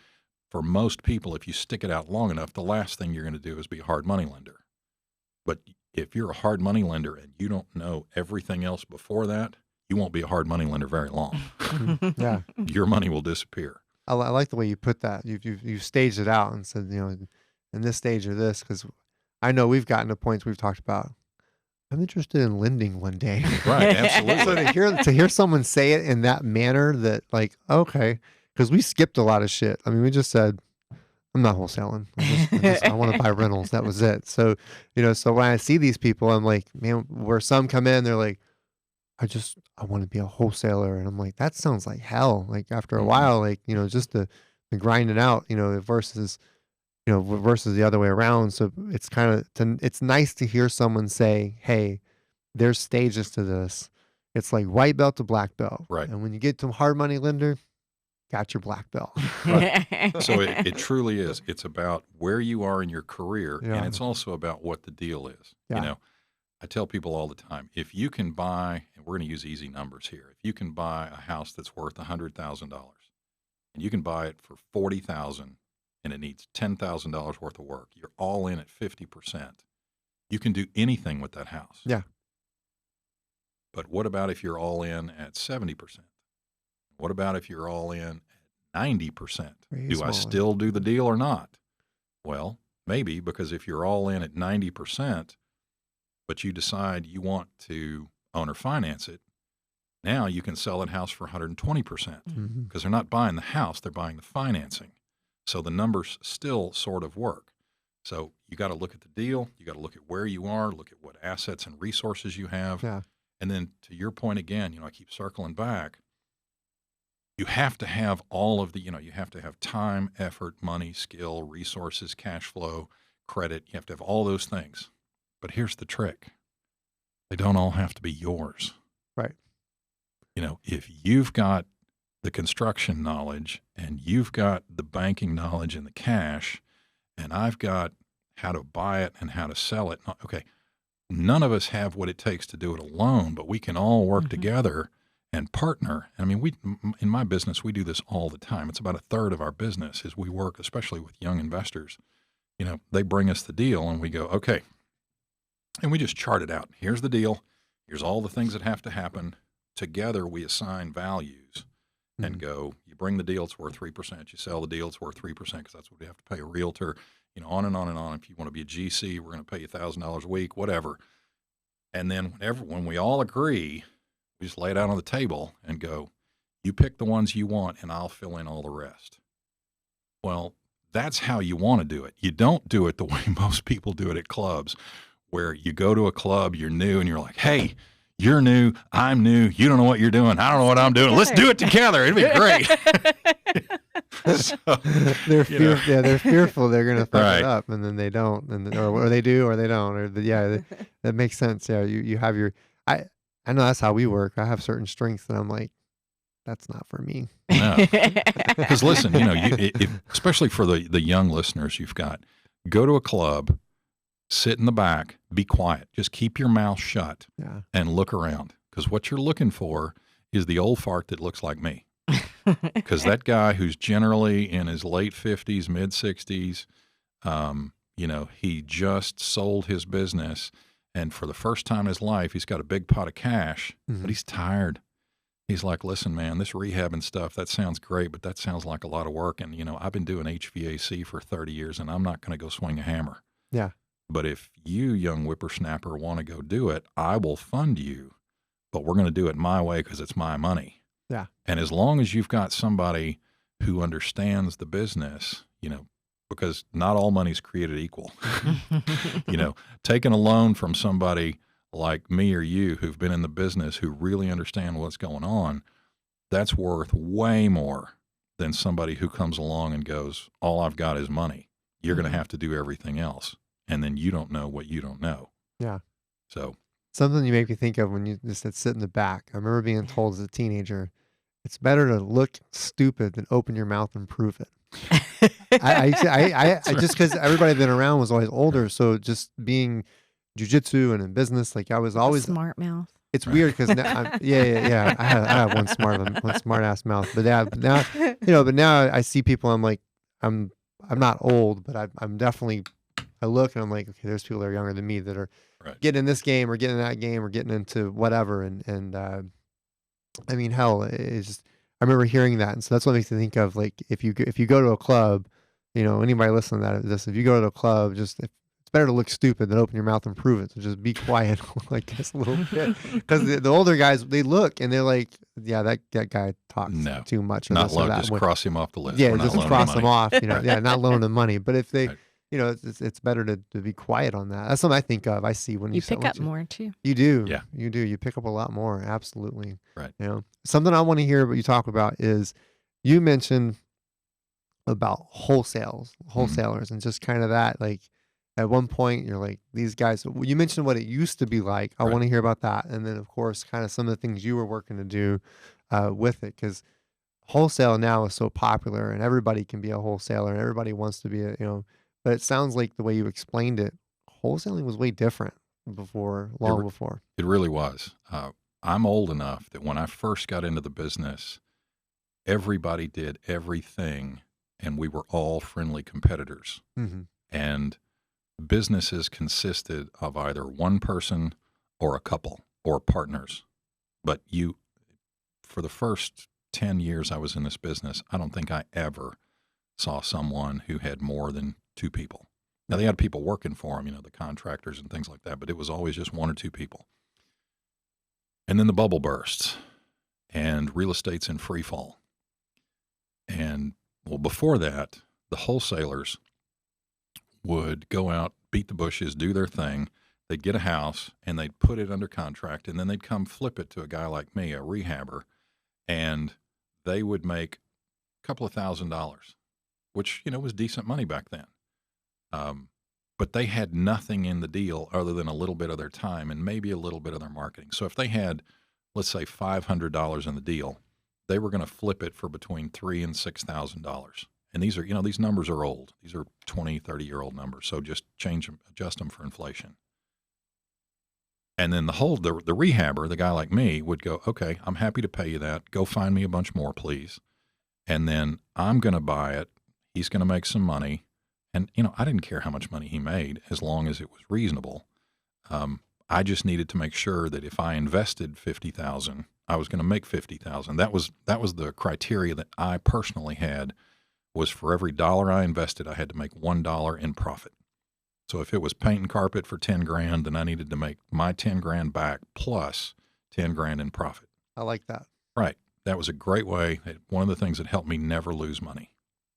for most people, if you stick it out long enough, the last thing you're going to do is be a hard money lender. But if you're a hard money lender and you don't know everything else before that, you won't be a hard money lender very long. Yeah. Your money will disappear. I like the way you put that. You've staged it out and said, in this stage or this, because I know we've gotten to points we've talked about. I'm interested in lending one day. Right, absolutely. So to hear someone say it in that manner, that like, okay, because we skipped a lot of shit. I mean, we just said, I'm not wholesaling. I want to buy rentals. That was it. So, so when I see these people, I'm like, man, where some come in, they're like, I want to be a wholesaler. And I'm like, that sounds like hell. Like after a while, like, just to grind it out, versus the other way around. So it's it's nice to hear someone say, hey, there's stages to this. It's like white belt to black belt. Right. And when you get to hard money lender, got your black belt. Right. So it truly is. It's about where you are in your career, Yeah. and it's also about what the deal is. Yeah. I tell people all the time, if you can buy, and we're going to use easy numbers here, if you can buy a house that's worth $100,000 and you can buy it for $40,000 and it needs $10,000 worth of work, you're all in at 50%. You can do anything with that house. Yeah. But what about if you're all in at 70%? What about if you're all in at 90%? Do I still do the deal or not? Well, maybe, because if you're all in at 90%, but you decide you want to own or finance it, now you can sell that house for 120% because they're not buying the house, they're buying the financing. So the numbers still sort of work. So you got to look at the deal. You got to look at where you are, look at what assets and resources you have. Yeah. And then to your point again, I keep circling back. You have to have all of the, you have to have time, effort, money, skill, resources, cash flow, credit. You have to have all those things. But here's the trick. They don't all have to be yours. Right. If you've got the construction knowledge, and you've got the banking knowledge and the cash, and I've got how to buy it and how to sell it. Okay, none of us have what it takes to do it alone, but we can all work together and partner. I mean, in my business, we do this all the time. It's about a third of our business is we work, especially with young investors. You know, they bring us the deal and we go, okay, and we just chart it out. Here's the deal. Here's all the things that have to happen. Together, we assign values and go, you bring the deal, it's worth 3%. You sell the deal, it's worth 3% because that's what we have to pay a realtor, you know, on and on and on. If you want to be a GC, we're going to pay you $1,000 a week, whatever. And then when we all agree, we just lay it out on the table and go, you pick the ones you want and I'll fill in all the rest. Well, that's how you want to do it. You don't do it the way most people do it at clubs, where you go to a club, you're new, and you're like, hey, you're new, I'm new, you don't know what you're doing, I don't know what I'm doing. Let's do it together. It'd be great. So, they're fearful they're going to fuck it up, and then they don't, or they do, or they don't, or that makes sense. Yeah, you have your. I know that's how we work. I have certain strengths, and I'm like, that's not for me. No, because listen, you know, especially for the young listeners, you've got go to a club. Sit in the back, be quiet. Just keep your mouth shut and look around. Because what you're looking for is the old fart that looks like me. Because that guy who's generally in his late 50s, mid 60s, you know, he just sold his business. And for the first time in his life, he's got a big pot of cash, but he's tired. He's like, listen, man, this rehab and stuff, that sounds great, but that sounds like a lot of work. And, you know, I've been doing HVAC for 30 years, and I'm not going to go swing a hammer. Yeah. But if you, young whippersnapper, want to go do it, I will fund you, but we're going to do it my way because it's my money. Yeah. And as long as you've got somebody who understands the business, you know, because not all money's created equal. You know, taking a loan from somebody like me or you who've been in the business, who really understand what's going on, that's worth way more than somebody who comes along and goes, all I've got is money. You're going to have to do everything else. And then you don't know what you don't know. Yeah. So something you make me think of when you just said sit in the back. I remember being told as a teenager, it's better to look stupid than open your mouth and prove it. I just because everybody I've been around was always older, so just being jujitsu and in business, like I was always smart mouth. It's weird because yeah. I have one smart ass mouth, but now but now I see people. I'm like, I'm not old, but I'm definitely. I look and I'm like, okay, there's people that are younger than me that are getting in this game or getting in that game or getting into whatever. And I mean, hell, it's just, I remember hearing that. And so that's what makes me think of, like, if you go to a club, you know, anybody listening to this, if you go to a club, it's better to look stupid than open your mouth and prove it. So just be quiet, like this a little bit. Because the older guys, they look and they're like, yeah, that guy talks too much. Not loan, just cross him off the list. Yeah, just cross him off, you know, not loaning them money. But if they, you know, it's better to be quiet on that. That's something I think of. I see when you pick up more too. You do. Yeah. You do. You pick up a lot more. Absolutely. Right. You know, something I want to hear what you talk about is you mentioned about wholesalers and just kind of that, like at one point you're like, these guys, you mentioned what it used to be like. I want to hear about that. And then of course, kind of some of the things you were working to do with it, because wholesale now is so popular and everybody can be a wholesaler and everybody wants to be a, you know, but it sounds like the way you explained it, wholesaling was way different before. It really was. I'm old enough that when I first got into the business, everybody did everything and we were all friendly competitors. Mm-hmm. And businesses consisted of either one person or a couple or partners. But for the first 10 years I was in this business, I don't think I ever saw someone who had more than two people. Now, they had people working for them, you know, the contractors and things like that, but it was always just one or two people. And then the bubble bursts, and real estate's in free fall. And, well, before that, the wholesalers would go out, beat the bushes, do their thing. They'd get a house, and they'd put it under contract, and then they'd come flip it to a guy like me, a rehabber, and they would make a couple of $1,000, which, you know, was decent money back then. But they had nothing in the deal other than a little bit of their time and maybe a little bit of their marketing. So if they had, let's say, $500 in the deal, they were going to flip it for between $3,000 and $6,000. And these are, these numbers are old. These are 20, 30-year-old numbers. So just change them, adjust them for inflation. And then the rehabber, the guy like me, would go, okay, I'm happy to pay you that. Go find me a bunch more, please. And then I'm going to buy it. He's going to make some money. And, I didn't care how much money he made as long as it was reasonable. I just needed to make sure that if I invested $50,000, I was going to make $50,000. That was the criteria that I personally had, was for every dollar I invested, I had to make $1 in profit. So if it was paint and carpet for 10 grand, then I needed to make my 10 grand back plus 10 grand in profit. I like that. Right. That was a great way. One of the things that helped me never lose money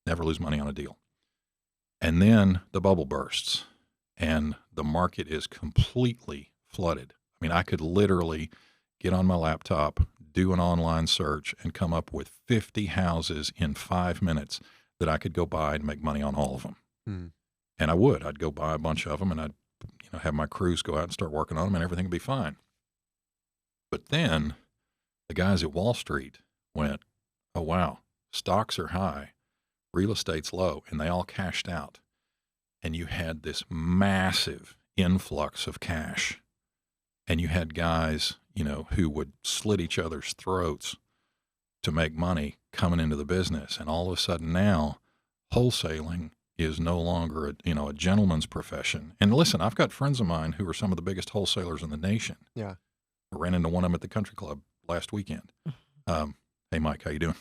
on a deal. And then the bubble bursts and the market is completely flooded. I mean, I could literally get on my laptop, do an online search, and come up with 50 houses in 5 minutes that I could go buy and make money on all of them. Hmm. And I would. I'd go buy a bunch of them, and I'd have my crews go out and start working on them, and everything would be fine. But then the guys at Wall Street went, oh, wow, stocks are high, real estate's low, and they all cashed out. And you had this massive influx of cash. And you had guys, who would slit each other's throats to make money coming into the business. And all of a sudden now, wholesaling is no longer a gentleman's profession. And listen, I've got friends of mine who are some of the biggest wholesalers in the nation. Yeah. I ran into one of them at the country club last weekend. Hey, Mike, how you doing?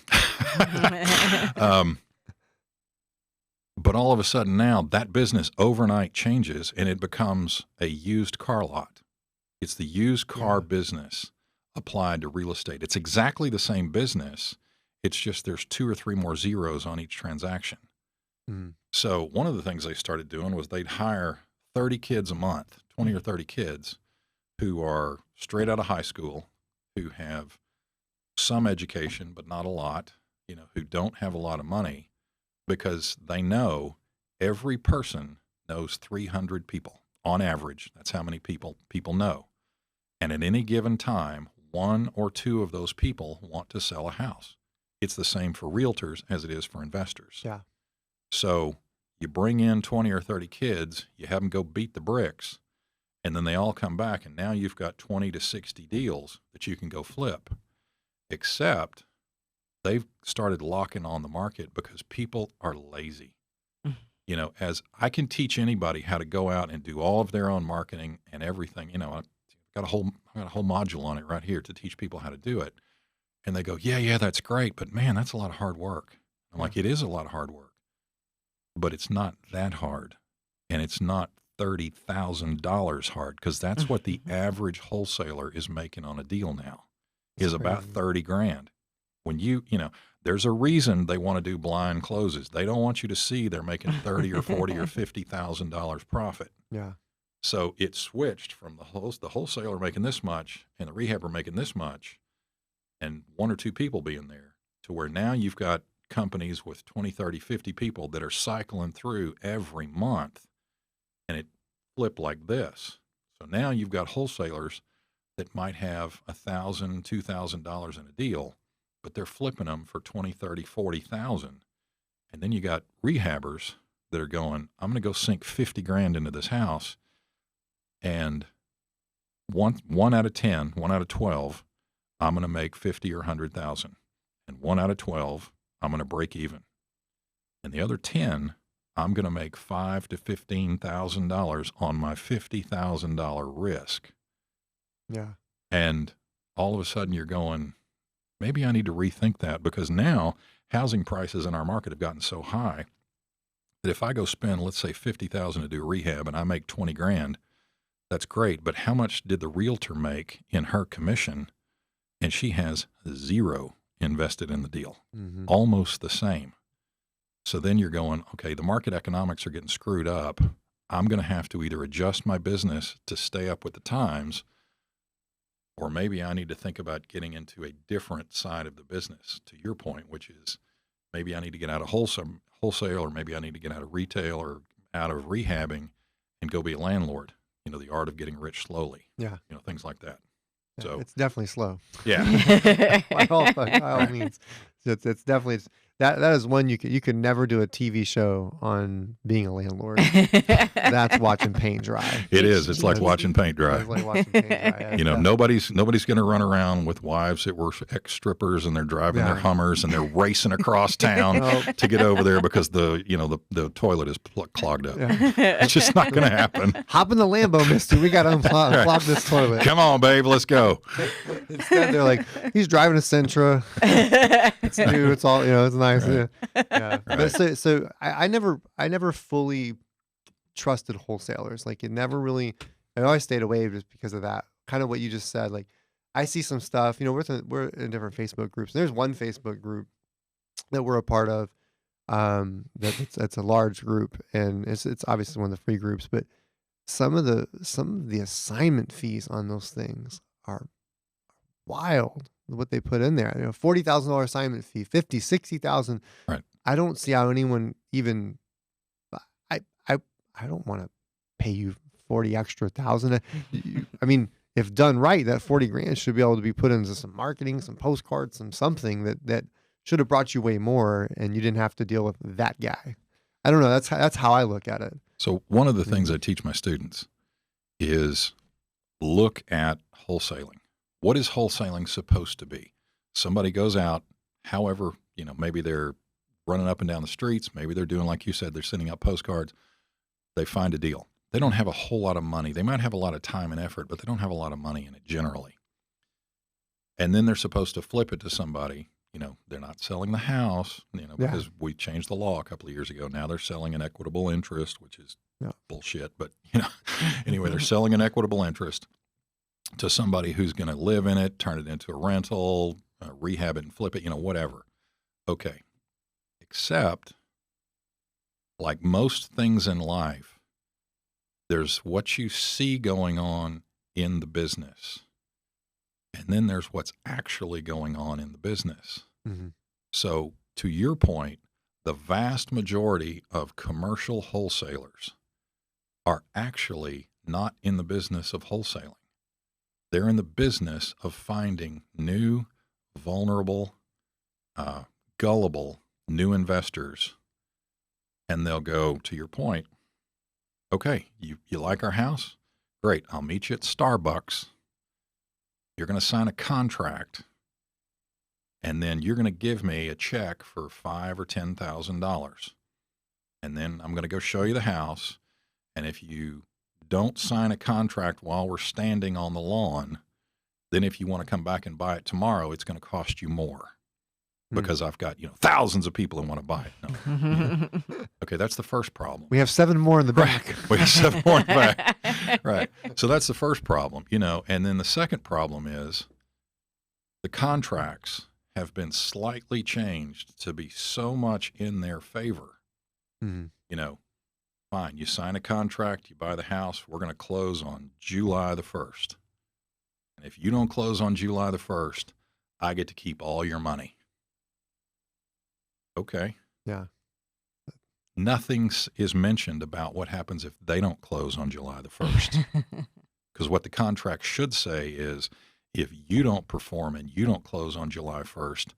But all of a sudden now, that business overnight changes and it becomes a used car lot. It's the used car business applied to real estate. It's exactly the same business. It's just there's 2 or 3 more zeros on each transaction. Mm-hmm. So one of the things they started doing was they'd hire 30 kids a month, 20 or 30 kids who are straight out of high school, who have some education, but not a lot, who don't have a lot of money, because they know every person knows 300 people on average. That's how many people know. And at any given time, 1 or 2 of those people want to sell a house. It's the same for realtors as it is for investors. Yeah. So you bring in 20 or 30 kids, you have them go beat the bricks, and then they all come back, and now you've got 20 to 60 deals that you can go flip. Except they've started locking on the market because people are lazy. As I can teach anybody how to go out and do all of their own marketing and everything, I've got a whole module on it right here to teach people how to do it. And they go, yeah, that's great, but man, that's a lot of hard work. I'm like, it is a lot of hard work, but it's not that hard. And it's not $30,000 hard, because that's what the average wholesaler is making on a deal now, is about 30 grand. When there's a reason they want to do blind closes. They don't want you to see they're making $30 or $40 or $50,000 profit. Yeah. So it switched from the wholesaler making this much and the rehabber making this much, and 1 or 2 people being there, to where now you've got companies with 20, 30, 50 people that are cycling through every month, and it flipped like this. So now you've got wholesalers that might have $1,000, $2,000 in a deal, but they're flipping them for 20, 30, 40,000. And then you got rehabbers that are going, I'm going to go sink 50 grand into this house. And one out of 10, 1 out of 12, I'm going to make 50 or 100,000. And 1 out of 12, I'm going to break even. And the other 10, I'm going to make $5,000 to $15,000 on my $50,000 risk. Yeah. And all of a sudden you're going, maybe I need to rethink that, because now housing prices in our market have gotten so high that if I go spend, let's say, $50,000 to do rehab and I make 20 grand, that's great. But how much did the realtor make in her commission? And she has 0 invested in the deal, almost the same. So then you're going, okay, the market economics are getting screwed up. I'm going to have to either adjust my business to stay up with the times, or maybe I need to think about getting into a different side of the business, to your point, which is maybe I need to get out of wholesale, or maybe I need to get out of retail or out of rehabbing and go be a landlord, the art of getting rich slowly, Yeah. things like that. So it's definitely slow. yeah, by all means. It's definitely that is one you could never do a TV show on being a landlord. That's watching paint dry. it is. It's like watching paint dry. It's like watching paint dry. You know, nobody's going to run around with wives that were ex strippers and they're driving their Hummers and they're racing across town to get over there because the toilet is clogged up. Yeah. It's just not going to happen. Hop in the Lambo, mister. We got to unclog this toilet. Come on, babe. Let's go. Instead, they're like, he's driving a Sentra. It's new. It's all, it's nice. Right. Yeah. Right. But so I never fully trusted wholesalers. Like it never really, I always stayed away just because of that. Kind of what you just said. Like I see some stuff, we're in different Facebook groups. There's one Facebook group that we're a part of. That's a large group, and it's obviously one of the free groups, but some of the assignment fees on those things are wild. What they put in there, $40,000 assignment fee, 50, 60,000. Right. I don't see how anyone even. I don't want to pay you 40 extra thousand. I mean, if done right, that 40 grand should be able to be put into some marketing, some postcards, something that should have brought you way more, and you didn't have to deal with that guy. I don't know. That's how I look at it. So one of the things I teach my students is look at wholesaling. What is wholesaling supposed to be? Somebody goes out, however, maybe they're running up and down the streets. Maybe they're doing, like you said, they're sending out postcards. They find a deal. They don't have a whole lot of money. They might have a lot of time and effort, but they don't have a lot of money in it generally. And then they're supposed to flip it to somebody. They're not selling the house, because we changed the law a couple of years ago. Now they're selling an equitable interest, which is bullshit. But, anyway, they're selling an equitable interest to somebody who's going to live in it, turn it into a rental, rehab it and flip it, whatever. Okay. Except, like most things in life, there's what you see going on in the business. And then there's what's actually going on in the business. Mm-hmm. So to your point, the vast majority of commercial wholesalers are actually not in the business of wholesaling. They're in the business of finding new, vulnerable, gullible new investors. And they'll go, to your point, okay, you like our house? Great, I'll meet you at Starbucks. You're going to sign a contract, and then you're going to give me a check for $5,000 or $10,000. And then I'm going to go show you the house. And if you don't sign a contract while we're standing on the lawn, then if you want to come back and buy it tomorrow, it's going to cost you more because I've got, thousands of people who want to buy it. No. Okay, that's the first problem. We have 7 more in the back. We have 7 more in the back. Right. So that's the first problem, and then the second problem is the contracts have been slightly changed to be so much in their favor. Mm-hmm. Fine, you sign a contract, you buy the house, we're going to close on July the 1st. And if you don't close on July the 1st, I get to keep all your money. Okay. Yeah. Nothing is mentioned about what happens if they don't close on July the 1st. Because what the contract should say is, if you don't perform and you don't close on July 1st,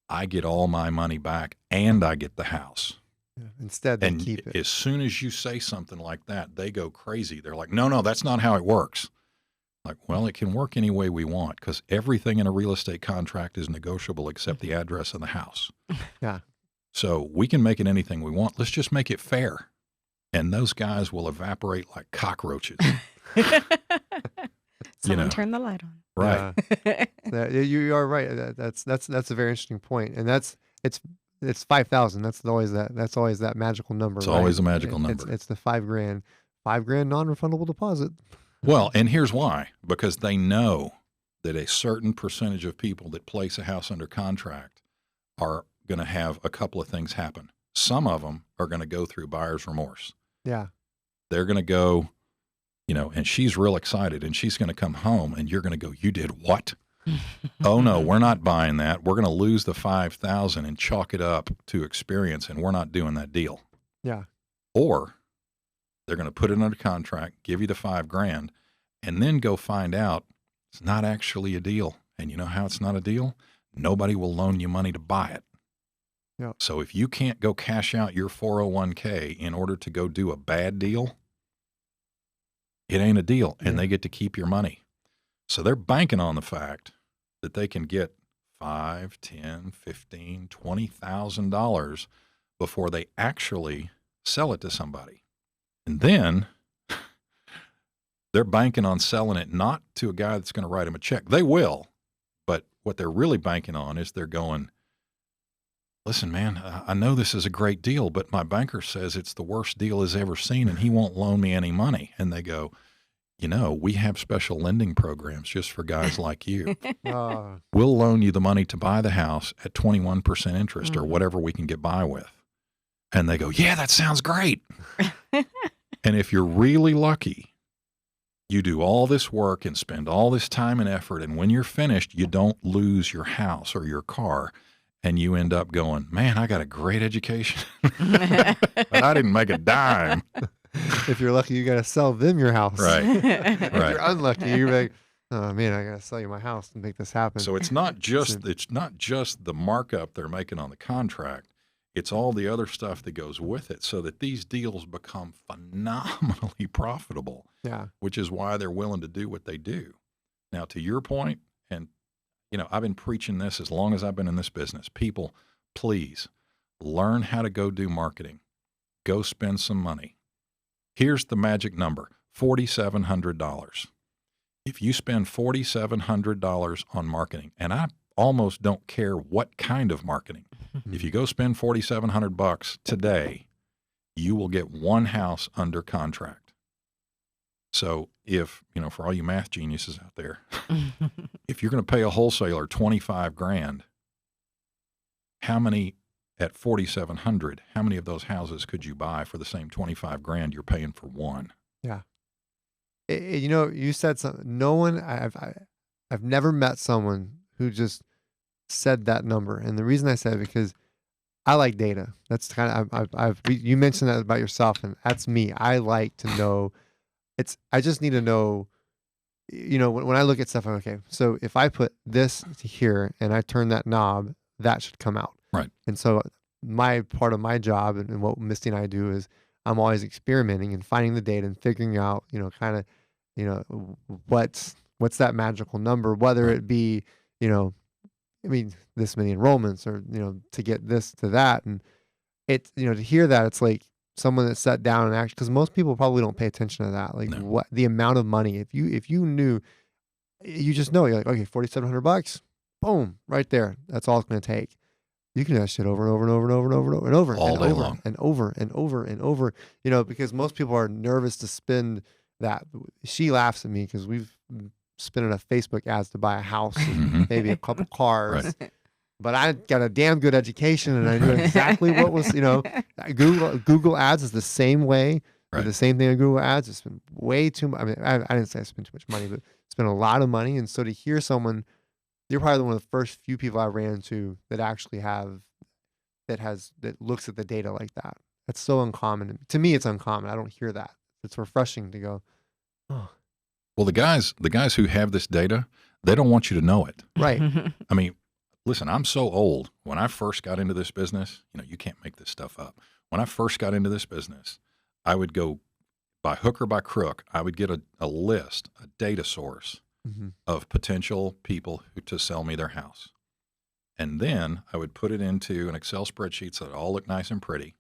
I get all my money back and I get the house. Yeah. Instead, they keep it. As soon as you say something like that, they go crazy. They're like, no, that's not how it works. Like, well, it can work any way we want because everything in a real estate contract is negotiable except the address of the house. Yeah. So we can make it anything we want. Let's just make it fair. And those guys will evaporate like cockroaches. Someone turn the light on. Right. You are right. That's a very interesting point. And it's 5,000. That's always that magical number. It's always a magical number. It's the $5,000 non-refundable deposit. Well, and here's why, because they know that a certain percentage of people that place a house under contract are going to have a couple of things happen. Some of them are going to go through buyer's remorse. Yeah. They're going to go, and she's real excited and she's going to come home and you're going to go, you did what? Oh no, we're not buying that. We're going to lose the 5,000 and chalk it up to experience. And we're not doing that deal. Yeah. Or they're going to put it under contract, give you the $5,000 and then go find out It's not actually a deal. And you know how it's not a deal? Nobody will loan you money to buy it. Yeah. So if you can't go cash out your 401k in order to go do a bad deal, it ain't a deal, and they get to keep your money. So they're banking on the fact that they can get $5, $10, $15, $20,000 before they actually sell it to somebody. And then they're banking on selling it not to a guy that's going to write them a check. They will, but what they're really banking on is they're going, listen, man, I know this is a great deal, but my banker says it's the worst deal he's ever seen, and he won't loan me any money. And they go, you know, we have special lending programs just for guys like you. We'll loan you the money to buy the house at 21% interest or whatever we can get by with. And they go, yeah, that sounds great. And if you're really lucky, you do all this work and spend all this time and effort, and when you're finished, you don't lose your house or your car, and you end up going, man, I got a great education, but I didn't make a dime. If you're lucky, you got to sell them your house. Right. If you're unlucky, you're like, oh man, I got to sell you my house and make this happen. So it's not just the markup they're making on the contract. It's all the other stuff that goes with it, so that these deals become phenomenally profitable. Yeah. Which is why they're willing to do what they do. Now, to your point, and you know, I've been preaching this as long as I've been in this business. People, please learn how to go do marketing. Go spend some money. Here's the magic number, $4,700. If you spend $4,700 on marketing, and I almost don't care what kind of marketing, if you go spend $4,700 today, you will get one house under contract. So if, you know, for all you math geniuses out there, if you're going to pay a wholesaler $25,000, how many at 4,700, how many of those houses could you buy for the same $25,000 you're paying for one? Yeah. You know, you said something. No one, I've never met someone who just said that number. And the reason I said it because I like data. That's kind of, you mentioned that about yourself, and that's me. I like to know. I just need to know, you know, when I look at stuff, I'm okay, so if I put this here and I turn that knob, that should come out. Right. And so my part of my job and what Misty and I do is I'm always experimenting and finding the data and figuring out, you know, kind of, you know, what's that magical number, whether it be, you know, I mean, this many enrollments or, you know, to get this to that. And it, you know, to hear that, it's like someone that sat down and actually, because most people probably don't pay attention to that. Like what the amount of money, if you knew, you just know, you're like, okay, $4,700, boom, right there. That's all it's going to take. You can do that shit over and over and over and over and over and over and over all and day over long. and over and over and over, you know, because most people are nervous to spend that. She laughs at me because we've spent enough Facebook ads to buy a house and maybe a couple cars. Right. But I got a damn good education and I knew exactly what was, you know, Google ads is the same way. Right. The same thing on Google ads. It's been way too much. I mean, I didn't say I spent too much money, but spent a lot of money. And so to hear someone, you're probably one of the first few people I ran into that actually that looks at the data like that. That's so uncommon. To me, it's uncommon. I don't hear that. It's refreshing to go, oh. Well, the guys who have this data, they don't want you to know it. Right. I mean, listen, I'm so old. When I first got into this business, you know, you can't make this stuff up. When I first got into this business, I would go by hook or by crook. I would get a list, a data source of potential people to sell me their house. And then I would put it into an Excel spreadsheet so it all looked nice and pretty.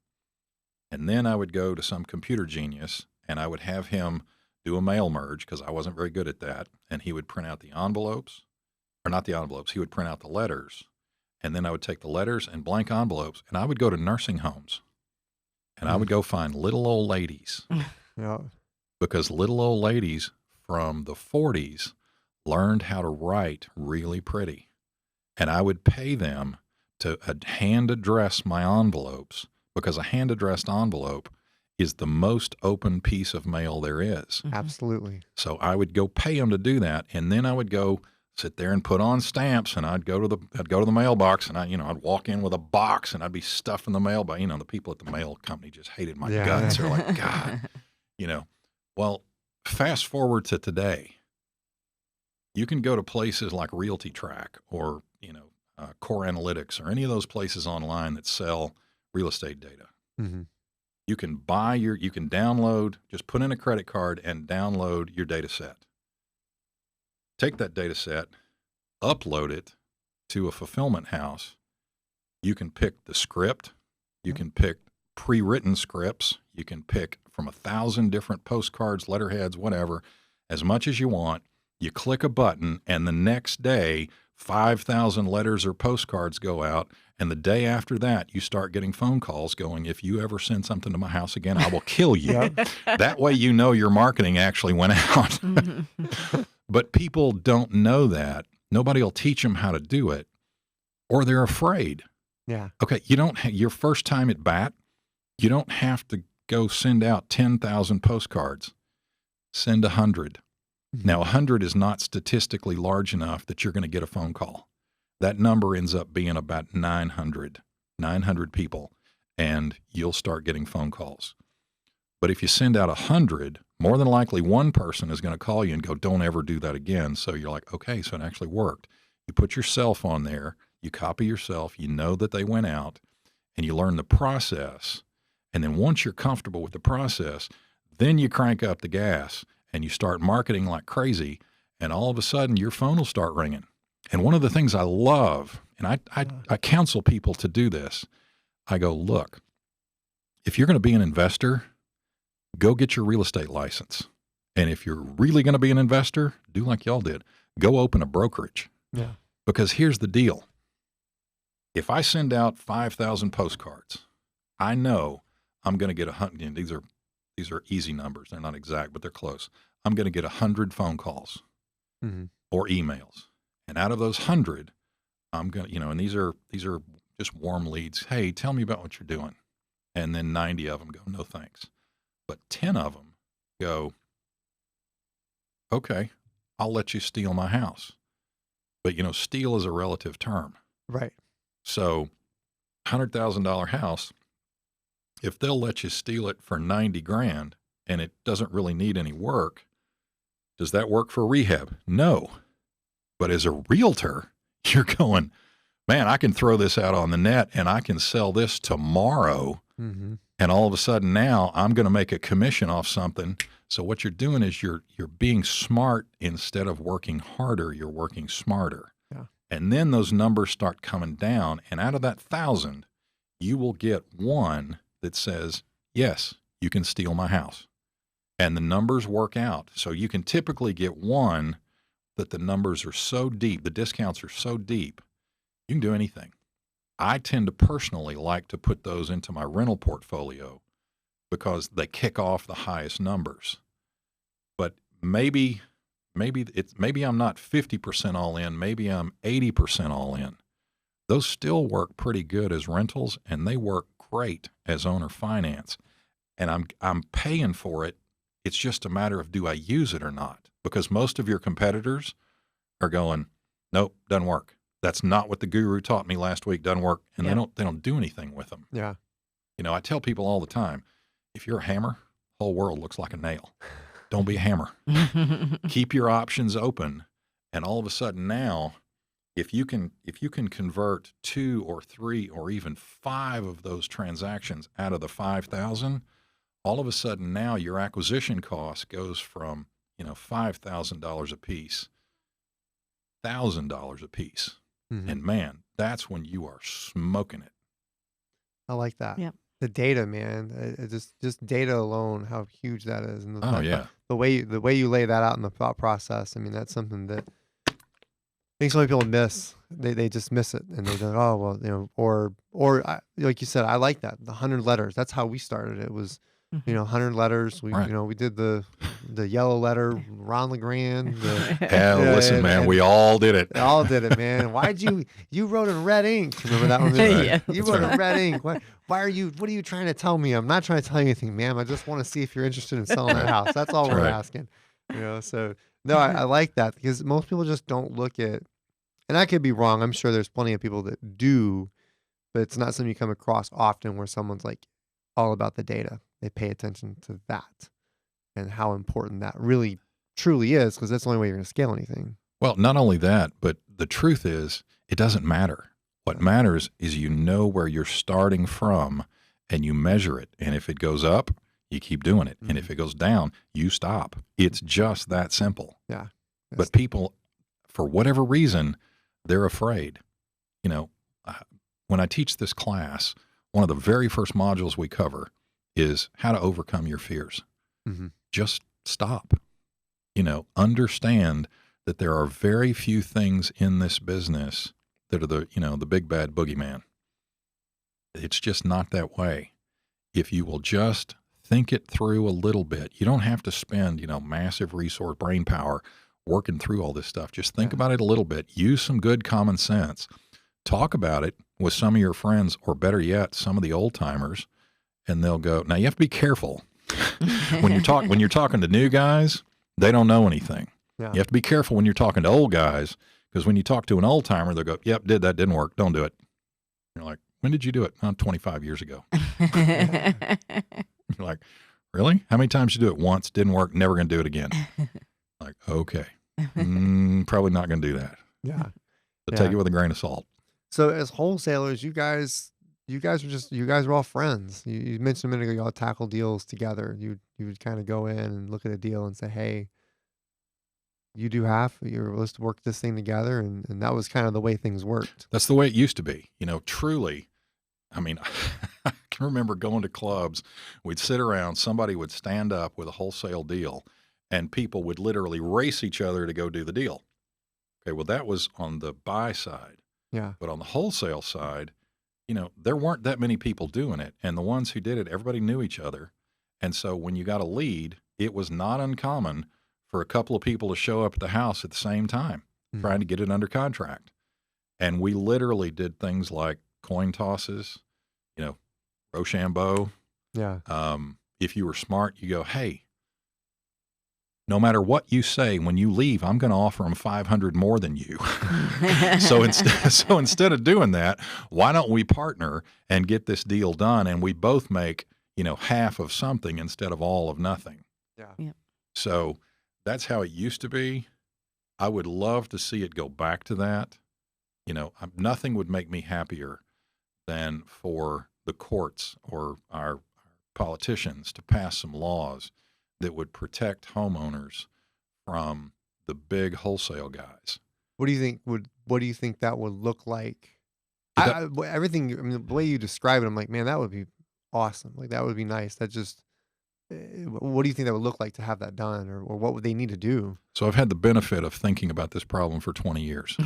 And then I would go to some computer genius and I would have him do a mail merge because I wasn't very good at that. And he would print out the envelopes, or not the envelopes, he would print out the letters. And then I would take the letters and blank envelopes and I would go to nursing homes and I would go find little old ladies. Yeah. Because little old ladies from the 40s learned how to write really pretty. And I would pay them to hand address my envelopes because a hand addressed envelope is the most open piece of mail there is. Absolutely. So I would go pay them to do that. And then I would go sit there and put on stamps and I'd go to the mailbox and I'd walk in with a box and I'd be stuffing the mail by, the people at the mail company just hated my guts. They're like, God, well, fast forward to today. You can go to places like Realty Track or, Core Analytics or any of those places online that sell real estate data. Mm-hmm. You can download, just put in a credit card and download your data set. Take that data set, upload it to a fulfillment house. You can pick the script. You can pick pre-written scripts. You can pick from 1,000 different postcards, letterheads, whatever, as much as you want. You click a button, and the next day, 5,000 letters or postcards go out. And the day after that, you start getting phone calls going, if you ever send something to my house again, I will kill you. That way you know your marketing actually went out. But people don't know that. Nobody will teach them how to do it, or they're afraid. Yeah. Okay, your first time at bat, you don't have to go send out 10,000 postcards. Send 100. Now, 100 is not statistically large enough that you're going to get a phone call. That number ends up being about 900 people, and you'll start getting phone calls. But if you send out 100, more than likely one person is going to call you and go, don't ever do that again. So you're like, okay, so it actually worked. You put yourself on there, you copy yourself, you know that they went out, and you learn the process. And then once you're comfortable with the process, then you crank up the gas and you start marketing like crazy, and all of a sudden your phone will start ringing. And one of the things I love, and I counsel people to do this, I go, look, if you're going to be an investor, go get your real estate license. And if you're really going to be an investor, do like y'all did. Go open a brokerage. Yeah. Because here's the deal. If I send out 5,000 postcards, I know I'm going to get 100. These are easy numbers. They're not exact, but they're close. I'm going to get 100 phone calls or emails. And out of those 100, I'm going to, and these are just warm leads. Hey, tell me about what you're doing. And then 90 of them go, no thanks. But 10 of them go, okay, I'll let you steal my house. But, steal is a relative term. Right. So $100,000 house, if they'll let you steal it for 90 grand and it doesn't really need any work, does that work for rehab? No. But as a realtor, you're going, man, I can throw this out on the net and I can sell this tomorrow. Mm-hmm. And all of a sudden now I'm going to make a commission off something. So what you're doing is you're being smart. Instead of working harder, you're working smarter. Yeah. And then those numbers start coming down. And out of that 1,000, you will get one that says, yes, you can steal my house. And the numbers work out. So you can typically get one that the numbers are so deep, the discounts are so deep, you can do anything. I tend to personally like to put those into my rental portfolio because they kick off the highest numbers. But maybe I'm not 50% all in, maybe I'm 80% all in. Those still work pretty good as rentals, and they work great as owner finance. And I'm paying for it. It's just a matter of, do I use it or not? Because most of your competitors are going, nope, doesn't work. That's not what the guru taught me last week. Doesn't work. And they don't do anything with them. Yeah. I tell people all the time, if you're a hammer, the whole world looks like a nail. Don't be a hammer. Keep your options open. And all of a sudden now, if you can convert 2 or 3 or even 5 of those transactions out of the 5,000, all of a sudden now your acquisition cost goes from, $5,000 a piece, $1,000 a piece. Mm-hmm. And man, that's when you are smoking it. I like that. Yep. The data, man, just data alone, how huge that is. And the way you lay that out in the thought process. I mean, that's something that I think so many people miss. They just miss it, and they go, oh well, or like you said, I like that, the 100 letters. That's how we started. It was 100 letters. We Right. We did the yellow letter, Ron LeGrand. Listen, man, we all did it. All did it, man. Why'd you wrote in red ink? Remember that one? Yeah, You wrote in red ink. Why are you? What are you trying to tell me? I'm not trying to tell you anything, ma'am. I just want to see if you're interested in selling that house. That's all we're Right. asking. So no, I like that because most people just don't look at, and I could be wrong. I'm sure there's plenty of people that do, but it's not something you come across often where someone's like all about the data. They pay attention to that and how important that really truly is, because that's the only way you're going to scale anything. Well, not only that, but the truth is it doesn't matter. What matters is you know where you're starting from and you measure it. And if it goes up, you keep doing it. And if it goes down, you stop. It's just that simple. Yeah. But people, for whatever reason, they're afraid. You know, when I teach this class, one of the very first modules we cover is how to overcome your fears. Mm-hmm. Just stop. You know, understand that there are very few things in this business that are the big bad boogeyman. It's just not that way. If you will just think it through a little bit, you don't have to spend, massive resource, brain power working through all this stuff. Just think about it a little bit. Use some good common sense. Talk about it with some of your friends, or better yet, some of the old timers, and they'll go. Now you have to be careful when you're talking to new guys. They don't know anything. Yeah. You have to be careful when you're talking to old guys, because when you talk to an old timer, they'll go, "Yep, didn't work. Don't do it." You're like, "When did you do it?" 25 years ago. You're like, "Really? How many times did you do it? Once, didn't work, never going to do it again." Like, okay, probably not going to do that. Yeah. But take it with a grain of salt. So as wholesalers, you guys were all friends. You mentioned a minute ago, y'all tackle deals together. You would kind of go in and look at a deal and say, "Hey, you do half. Let's work this thing together," and that was kind of the way things worked. That's the way it used to be. Truly. I mean, I can remember going to clubs. We'd sit around. Somebody would stand up with a wholesale deal, and people would literally race each other to go do the deal. Okay, well, that was on the buy side. Yeah. But on the wholesale side, there weren't that many people doing it. And the ones who did it, everybody knew each other. And so when you got a lead, it was not uncommon for a couple of people to show up at the house at the same time, trying to get it under contract. And we literally did things like coin tosses, Rochambeau. Yeah. If you were smart, you go, "Hey, no matter what you say, when you leave, I'm going to offer them 500 more than you." So instead of doing that, why don't we partner and get this deal done? And we both make, half of something instead of all of nothing. Yeah. So that's how it used to be. I would love to see it go back to that. Nothing would make me happier than for the courts or our politicians to pass some laws that would protect homeowners from the big wholesale guys. What do you think that would look like? Everything. I mean, the way you describe it, I'm like, man, that would be awesome. Like, that would be nice. That just. What do you think that would look like to have that done, or what would they need to do? So I've had the benefit of thinking about this problem for 20 years.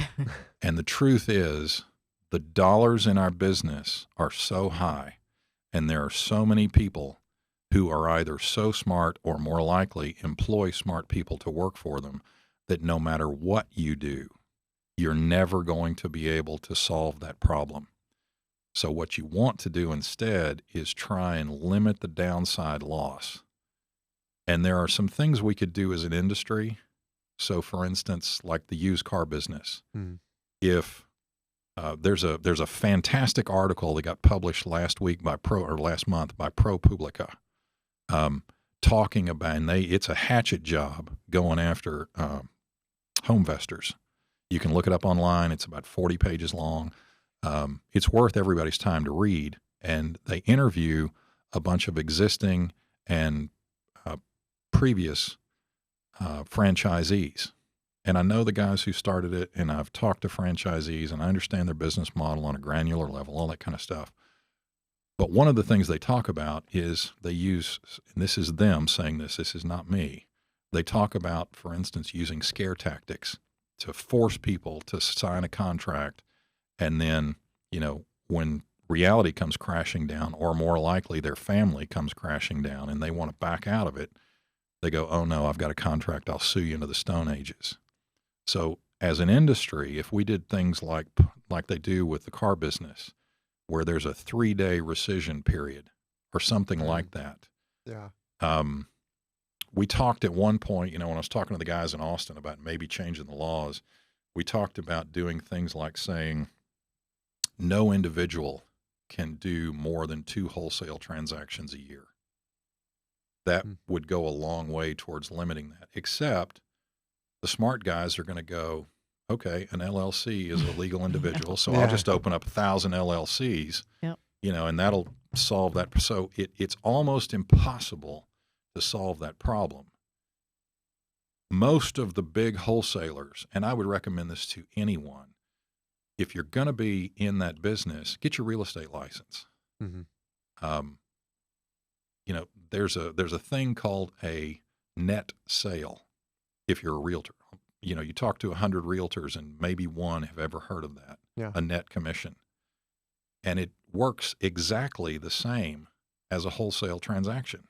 And the truth is, the dollars in our business are so high, and there are so many people who are either so smart or more likely employ smart people to work for them, that no matter what you do, you're never going to be able to solve that problem. So what you want to do instead is try and limit the downside loss. And there are some things we could do as an industry. So for instance, like the used car business, if there's a fantastic article that got published last month by ProPublica, talking about, and it's a hatchet job going after home investors. You can look it up online. It's about 40 pages long. It's worth everybody's time to read. And they interview a bunch of existing and previous franchisees. And I know the guys who started it, and I've talked to franchisees, and I understand their business model on a granular level, all that kind of stuff. But one of the things they talk about is they use, and this is them saying this is not me. They talk about, for instance, using scare tactics to force people to sign a contract. And then, when reality comes crashing down, or more likely their family comes crashing down and they want to back out of it, they go, "Oh no, I've got a contract. I'll sue you into the Stone Ages." So as an industry, if we did things like they do with the car business, where there's a 3-day rescission period or something like that. Yeah. We talked at one point, when I was talking to the guys in Austin about maybe changing the laws, we talked about doing things like saying no individual can do more than 2 wholesale transactions a year. That would go a long way towards limiting that, except The smart guys are going to go, okay, an LLC is a legal individual, so Yeah. I'll just open up 1,000 LLCs, Yep. and that'll solve that. So it's almost impossible to solve that problem. Most of the big wholesalers, and I would recommend this to anyone, if you're going to be in that business, get your real estate license. Mhm. There's a thing called a net sale. If you're a realtor, you talk to 100 realtors and maybe one have ever heard of that. Yeah. A net commission, and it works exactly the same as a wholesale transaction,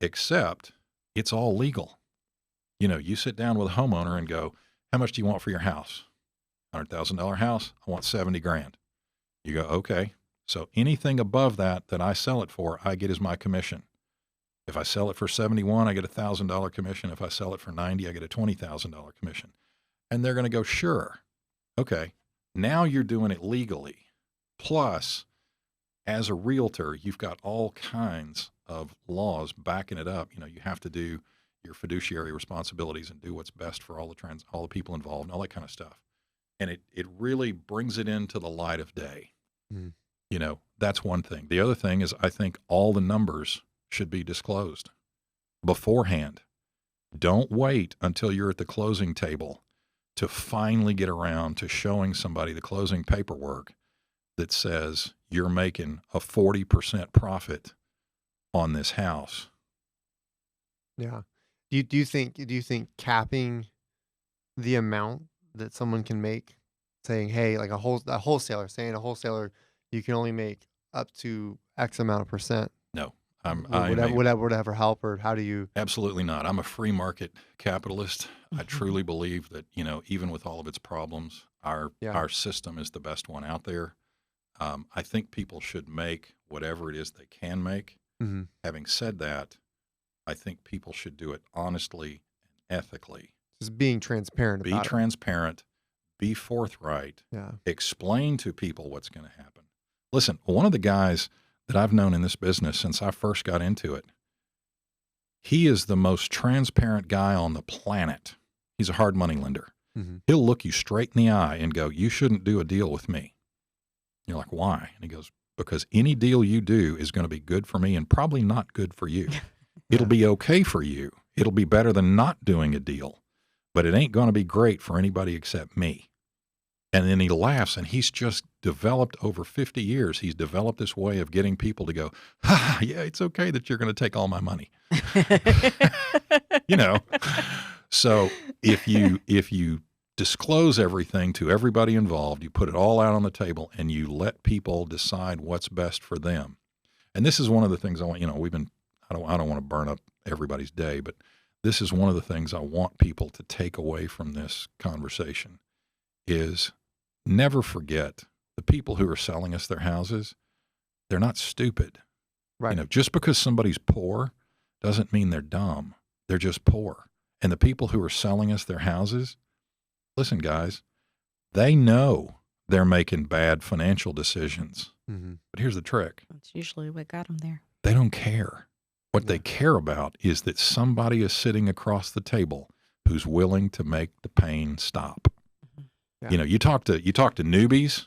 except it's all legal. You sit down with a homeowner and go, how much do you want for your house? $100,000 house. I want 70 grand. You go, okay. So anything above that I sell it for, I get as my commission. If I sell it for 71, I get $1,000 commission. If I sell it for 90, I get a $20,000 commission. And they're going to go, sure. Okay. Now you're doing it legally. Plus, as a realtor, you've got all kinds of laws backing it up. You have to do your fiduciary responsibilities and do what's best for all the people involved and all that kind of stuff. And it really brings it into the light of day. Mm. That's one thing. The other thing is I think all the numbers should be disclosed beforehand. Don't wait until you're at the closing table to finally get around to showing somebody the closing paperwork that says you're making a 40% profit on this house. Yeah. Do you think capping the amount that someone can make, saying, hey, like a wholesaler, you can only make up to X amount of percent? No, would ever help, or how do you? Absolutely not. I'm a free market capitalist. I truly believe that, even with all of its problems, our system is the best one out there. I think people should make whatever it is they can make. Mm-hmm. Having said that, I think people should do it honestly and ethically. Just being transparent about it. Be transparent. Be forthright. Yeah. Explain to people what's going to happen. Listen, one of the guys that I've known in this business since I first got into it, he is the most transparent guy on the planet. He's a hard money lender. Mm-hmm. He'll look you straight in the eye and go, you shouldn't do a deal with me. You're like, why? And he goes, because any deal you do is going to be good for me and probably not good for you. It'll be okay for you. It'll be better than not doing a deal, but it ain't going to be great for anybody except me. And then he laughs, and he's just developed over 50 years. He's developed this way of getting people to go, yeah, it's okay that you're going to take all my money. So if you disclose everything to everybody involved, you put it all out on the table, and you let people decide what's best for them. And this is one of the things I want, I don't want to burn up everybody's day, but this is one of the things I want people to take away from this conversation is never forget the people who are selling us their houses. They're not stupid. Right. Just because somebody's poor doesn't mean they're dumb. They're just poor. And the people who are selling us their houses, listen, guys, they know they're making bad financial decisions. Mm-hmm. But here's the trick. That's usually what got them there. They don't care. What they care about is that somebody is sitting across the table who's willing to make the pain stop. Yeah. You talk to newbies,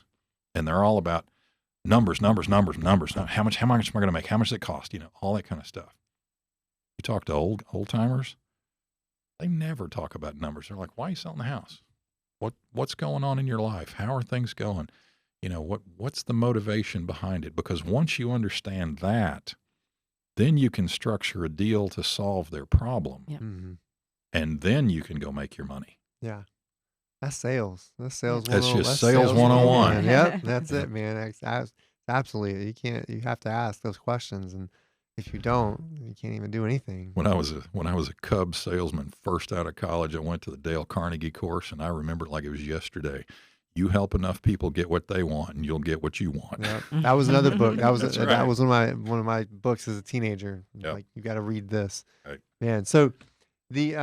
and they're all about numbers. How much am I going to make? How much does it cost? All that kind of stuff. You talk to old timers, they never talk about numbers. They're like, why are you selling the house? What's going on in your life? How are things going? What's the motivation behind it? Because once you understand that, then you can structure a deal to solve their problem. Yep. Mm-hmm. And then you can go make your money. Yeah. That's sales. That's sales. That's 101. just sales 101. Yep. That's it, man. Absolutely. You have to ask those questions. And if you don't, you can't even do anything. When I was a Cub salesman, first out of college, I went to the Dale Carnegie course, and I remember it like it was yesterday. You help enough people get what they want, and you'll get what you want. Yep. That was another book. That was Right. that was one of my books as a teenager. Yep. Like, you got to read this, Right. man. So the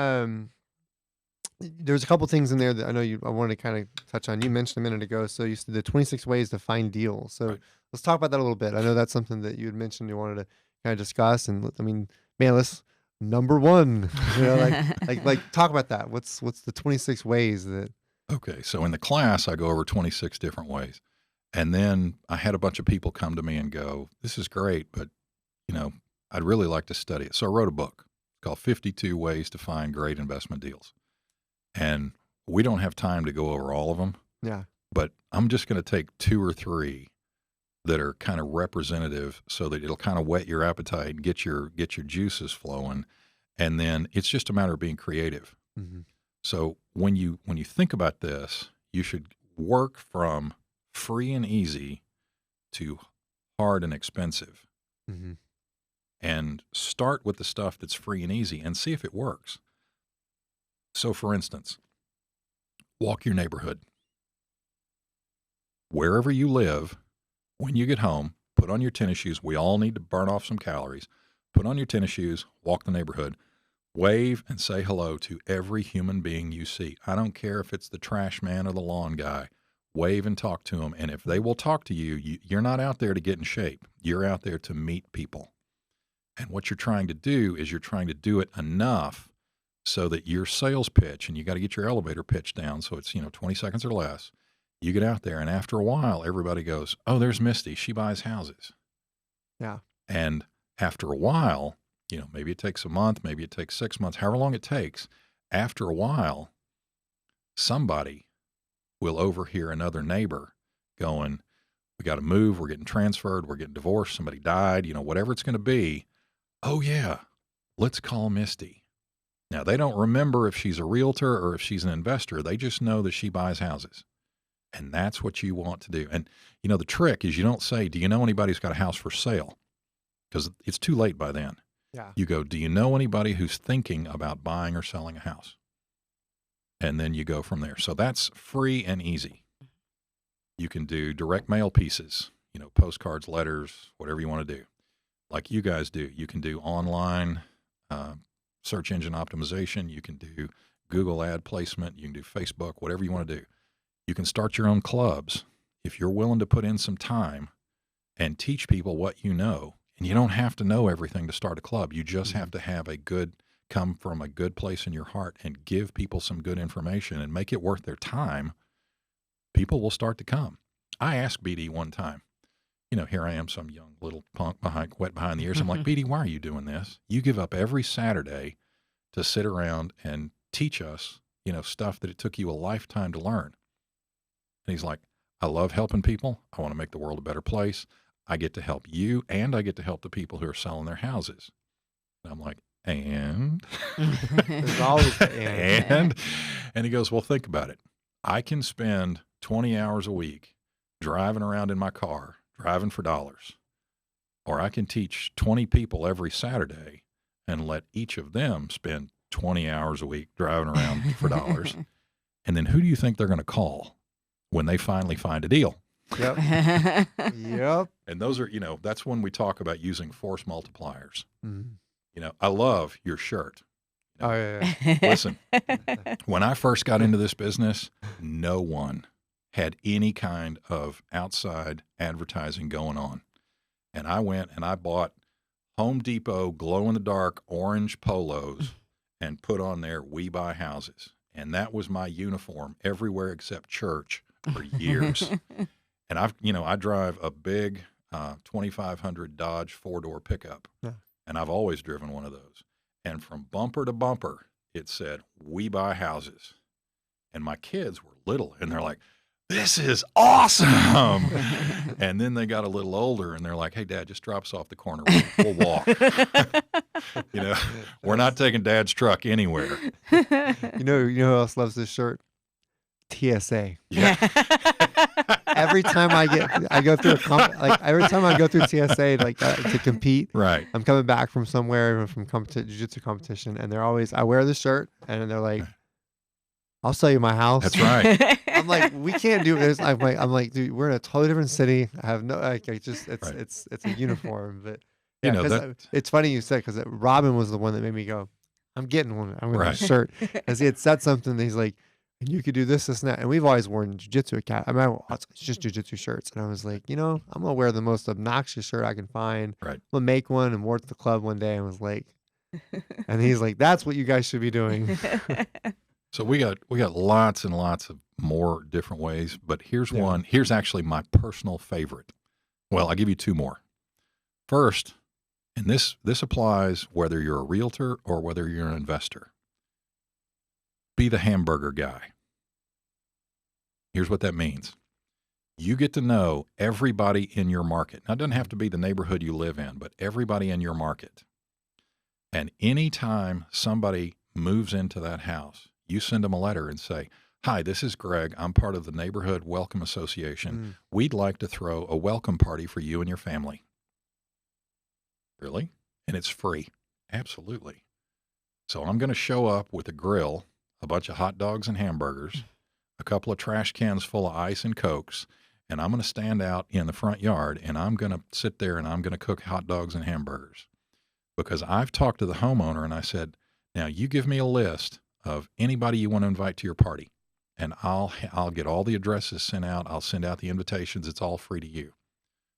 there's a couple things in there that I wanted to kind of touch on. You mentioned a minute ago. So you said the 26 ways to find deals. So Right. let's talk about that a little bit. I know that's something that you had mentioned you wanted to kind of discuss. And I mean, man, let's number one. Like talk about that. What's the 26 ways that? Okay, so in the class, I go over 26 different ways. And then I had a bunch of people come to me and go, this is great, but, I'd really like to study it. So I wrote a book called 52 Ways to Find Great Investment Deals. And we don't have time to go over all of them. Yeah. But I'm just going to take 2 or 3 that are kind of representative so that it'll kind of whet your appetite and get your juices flowing. And then it's just a matter of being creative. Mm-hmm. So when you think about this, you should work from free and easy to hard and expensive. Mm-hmm. And start with the stuff that's free and easy and see if it works. So for instance, walk your neighborhood. Wherever you live, when you get home, put on your tennis shoes. We all need to burn off some calories. Put on your tennis shoes, walk the neighborhood, wave and say hello to every human being you see. I don't care if it's the trash man or the lawn guy. Wave and talk to them. And if they will talk to you, you're not out there to get in shape. You're out there to meet people. And what you're trying to do is you're trying to do it enough so that your sales pitch, and you got to get your elevator pitch down so it's 20 seconds or less. You get out there, and after a while, everybody goes, oh, there's Misty. She buys houses. Yeah. And after a while, maybe it takes a month, maybe it takes 6 months, however long it takes. After a while, somebody will overhear another neighbor going, we got to move. We're getting transferred. We're getting divorced. Somebody died, whatever it's going to be. Oh, yeah, let's call Misty. Now, they don't remember if she's a realtor or if she's an investor. They just know that she buys houses. And that's what you want to do. And, the trick is you don't say, do you know anybody who's got a house for sale? Because it's too late by then. Yeah. You go, do you know anybody who's thinking about buying or selling a house? And then you go from there. So that's free and easy. You can do direct mail pieces, postcards, letters, whatever you want to do. Like you guys do. You can do online search engine optimization. You can do Google ad placement. You can do Facebook, whatever you want to do. You can start your own clubs if you're willing to put in some time and teach people what you know. And you don't have to know everything to start a club. You just have to have come from a good place in your heart and give people some good information and make it worth their time. People will start to come. I asked BD one time, here I am, some young little punk wet behind the ears. I'm like, BD, why are you doing this? You give up every Saturday to sit around and teach us, stuff that it took you a lifetime to learn. And he's like, I love helping people. I want to make the world a better place. I get to help you, and I get to help the people who are selling their houses. And I'm like, and? There's always the and. And he goes, well, think about it. I can spend 20 hours a week driving around in my car, driving for dollars. Or I can teach 20 people every Saturday and let each of them spend 20 hours a week driving around for dollars. And then who do you think they're going to call when they finally find a deal? Yep. Yep. And those are, that's when we talk about using force multipliers. Mm-hmm. I love your shirt. Oh, yeah. Listen, when I first got into this business, no one had any kind of outside advertising going on. And I went and I bought Home Depot glow-in-the-dark orange polos and put on there, we buy houses. And that was my uniform everywhere except church for years. And I drive a big 2500 Dodge 4-door pickup. Yeah. And I've always driven one of those. And from bumper to bumper, it said, we buy houses. And my kids were little, and they're like, this is awesome. And then they got a little older, and they're like, hey, Dad, just drop us off the corner. We'll walk. We're not taking Dad's truck anywhere. You know who else loves this shirt? TSA. Yeah. Every time I go through every time I go through TSA to compete, right? I'm coming back from somewhere from jiu-jitsu competition, and I wear the shirt, and they're like, "I'll sell you my house." That's right. I'm like, we can't do this. I'm like, dude, we're in a totally different city. I have no, it's a uniform, but yeah, it's funny you said because Robin was the one that made me go, I'm getting one. I'm getting a shirt because he had said something. That he's like, and you could do this, and that. And we've always worn jiu-jitsu academy. I mean, it's just jiu-jitsu shirts. And I was like, I'm going to wear the most obnoxious shirt I can find. Right. I'm going to make one and wore it to the club one day and was like, And he's like, that's what you guys should be doing. So we got lots and lots of more different ways, but here's Yeah. one. Here's actually my personal favorite. Well, I'll give you two more. First, and this applies whether you're a realtor or whether you're an investor. Be the hamburger guy. Here's what that means. You get to know everybody in your market. Now, it doesn't have to be the neighborhood you live in, but everybody in your market. And anytime somebody moves into that house, you send them a letter and say, hi, this is Greg. I'm part of the Neighborhood Welcome Association. We'd like to throw a welcome party for you and your family. Really? And it's free. Absolutely. So I'm going to show up with a grill, a bunch of hot dogs and hamburgers, a couple of trash cans full of ice and Cokes, and I'm going to stand out in the front yard and I'm going to sit there and I'm going to cook hot dogs and hamburgers. Because I've talked to the homeowner and I said, now you give me a list of anybody you want to invite to your party, and I'll get all the addresses sent out. I'll send out the invitations. It's all free to you.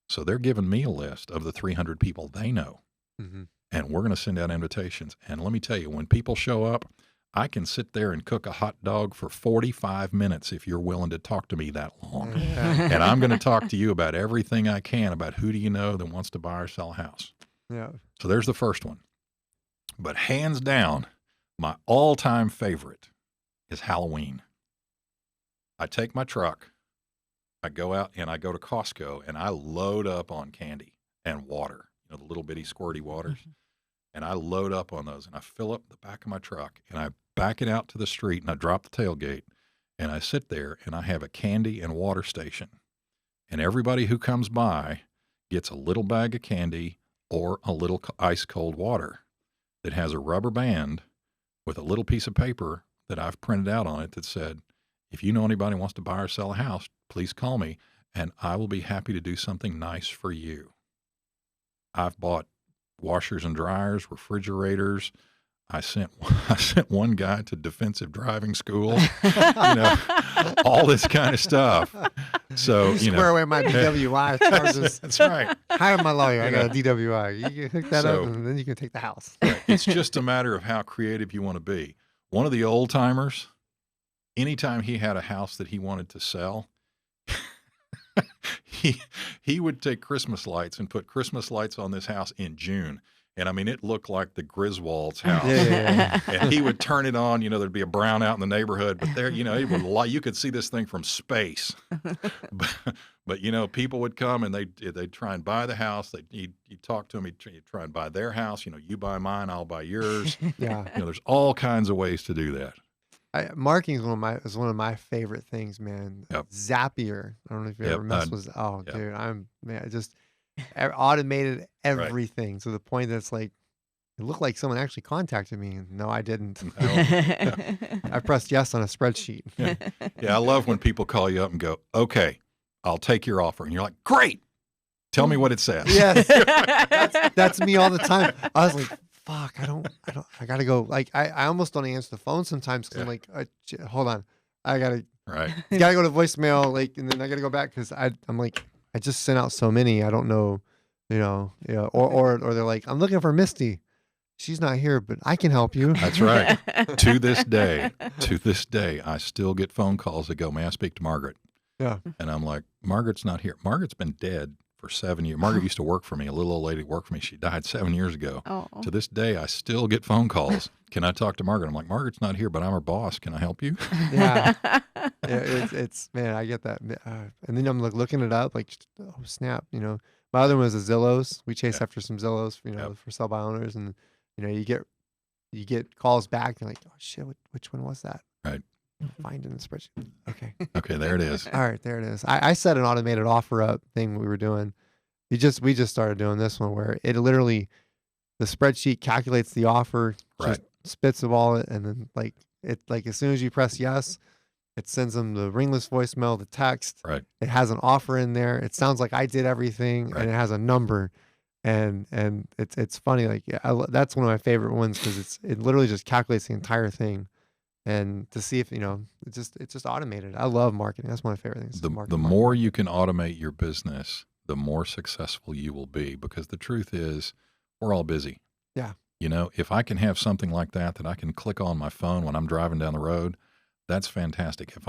So they're giving me a list of the 300 people they know, and we're going to send out invitations. And let me tell you, when people show up, I can sit there and cook a hot dog for 45 minutes if you're willing to talk to me that long. And I'm going to talk to you about everything I can about who do you know that wants to buy or sell a house. Yeah. So there's the first one. But hands down, my all-time favorite is Halloween. I take my truck, I go out and I go to Costco and I load up on candy and water, the little bitty squirty waters. And I load up on those and I fill up the back of my truck and I back it out to the street and I drop the tailgate and I sit there and I have a candy and water station. And everybody who comes by gets a little bag of candy or a little ice cold water that has a rubber band with a little piece of paper that I've printed out on it that said, if you know anybody who wants to buy or sell a house, please call me and I will be happy to do something nice for you. I've bought washers and dryers, refrigerators. I sent one guy to defensive driving school, all this kind of stuff. So, Square away my DWI charges. That's right. Hire my lawyer. I got a DWI. You can hook that up and then you can take the house. It's just a matter of how creative you want to be. One of the old timers, anytime he had a house that he wanted to sell, he would take Christmas lights and put Christmas lights on this house in June. And I mean, it looked like the Griswold's house. Yeah. And he would turn it on, there'd be a brownout in the neighborhood, but there, you could see this thing from space. But people would come and they'd try and buy the house. You'd talk to them, you'd try and buy their house. You buy mine, I'll buy yours. Yeah. There's all kinds of ways to do that. Marketing is one of my favorite things, man. Yep. Zapier. I don't know if you ever messed with. Oh, yep. Dude, just automated everything to the point that it's like it looked like someone actually contacted me. No, I didn't. I pressed yes on a spreadsheet. Yeah, I love when people call you up and go, "Okay, I'll take your offer," and you're like, "Great, tell me what it says." Yes, that's me all the time. I was like, fuck, I gotta go. Like, I almost don't answer the phone sometimes because I'm like, hold on, I gotta go to voicemail, like, and then I gotta go back because I'm like, I just sent out so many, I don't know, or they're like, I'm looking for Misty, she's not here, but I can help you. That's right. To this day, I still get phone calls that go, may I speak to Margaret? Yeah. And I'm like, Margaret's not here. Margaret's been dead for 7 years. Margaret used to work for me. A little old lady worked for me. She died 7 years ago. Oh. To this day, I still get phone calls. Can I talk to Margaret? I'm like, Margaret's not here, but I'm her boss. Can I help you? Yeah. It's man, I get that. And then I'm like looking it up, like, oh snap, My other one was the Zillows. We chased after some Zillows, for sell by owners, and you get calls back. You're like, oh shit, which one was that? Right. Find it in the spreadsheet. Okay. Okay, there it is. All right, there it is. I set an automated offer up thing we were doing. We just started doing this one where it literally, the spreadsheet calculates the offer, just spits the wallet, and then like as soon as you press yes, it sends them the ringless voicemail, the text. Right. It has an offer in there. It sounds like I did everything, and it has a number, and it's funny. Like, that's one of my favorite ones because it literally just calculates the entire thing. And to see if it's just automated. I love marketing. That's one of my favorite things. The more you can automate your business, the more successful you will be. Because the truth is, we're all busy. Yeah. You know, if I can have something like that I can click on my phone when I'm driving down the road, that's fantastic. If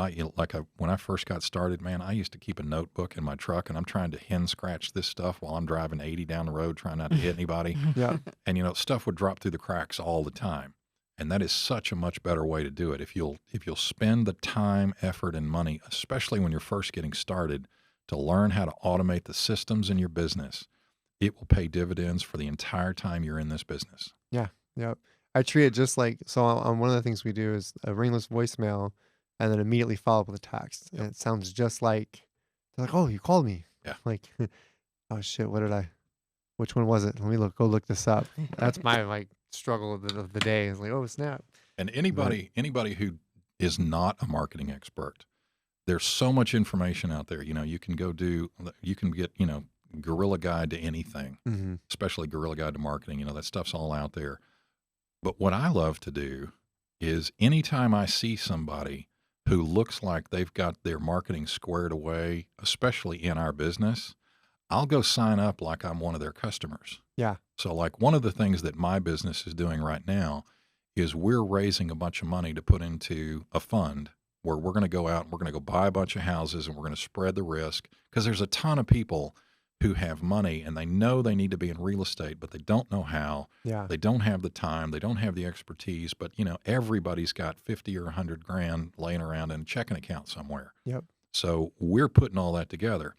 when I first got started, man, I used to keep a notebook in my truck, and I'm trying to hen scratch this stuff while I'm driving 80 down the road, trying not to hit anybody. Yeah. And, you know, stuff would drop through the cracks all the time. And that is such a much better way to do it. If you'll spend the time, effort, and money, especially when you're first getting started, to learn how to automate the systems in your business, it will pay dividends for the entire time you're in this business. Yeah. Yep. I treat it just like, so on one of the things we do is a ringless voicemail and then immediately follow up with a text. Yep. And it sounds just like, they're like, oh, you called me. Yeah. Like, oh shit, which one was it? Let me go look this up. That's my like struggle of the day. Is like, oh snap. And anybody who is not a marketing expert, there's so much information out there. You know, you can get, you know, Guerrilla Guide to anything, Mm-hmm. especially Guerrilla Guide to marketing. You know, that stuff's all out there. But what I love to do is anytime I see somebody who looks like they've got their marketing squared away, especially in our business, I'll go sign up like I'm one of their customers. Yeah. So like one of the things that my business is doing right now is we're raising a bunch of money to put into a fund where we're going to go out and we're going to go buy a bunch of houses and we're going to spread the risk, because there's a ton of people who have money and they know they need to be in real estate, but they don't know how. Yeah. They don't have the time. They don't have the expertise. But, you know, everybody's got 50 or 100 grand laying around in a checking account somewhere. Yep. So we're putting all that together.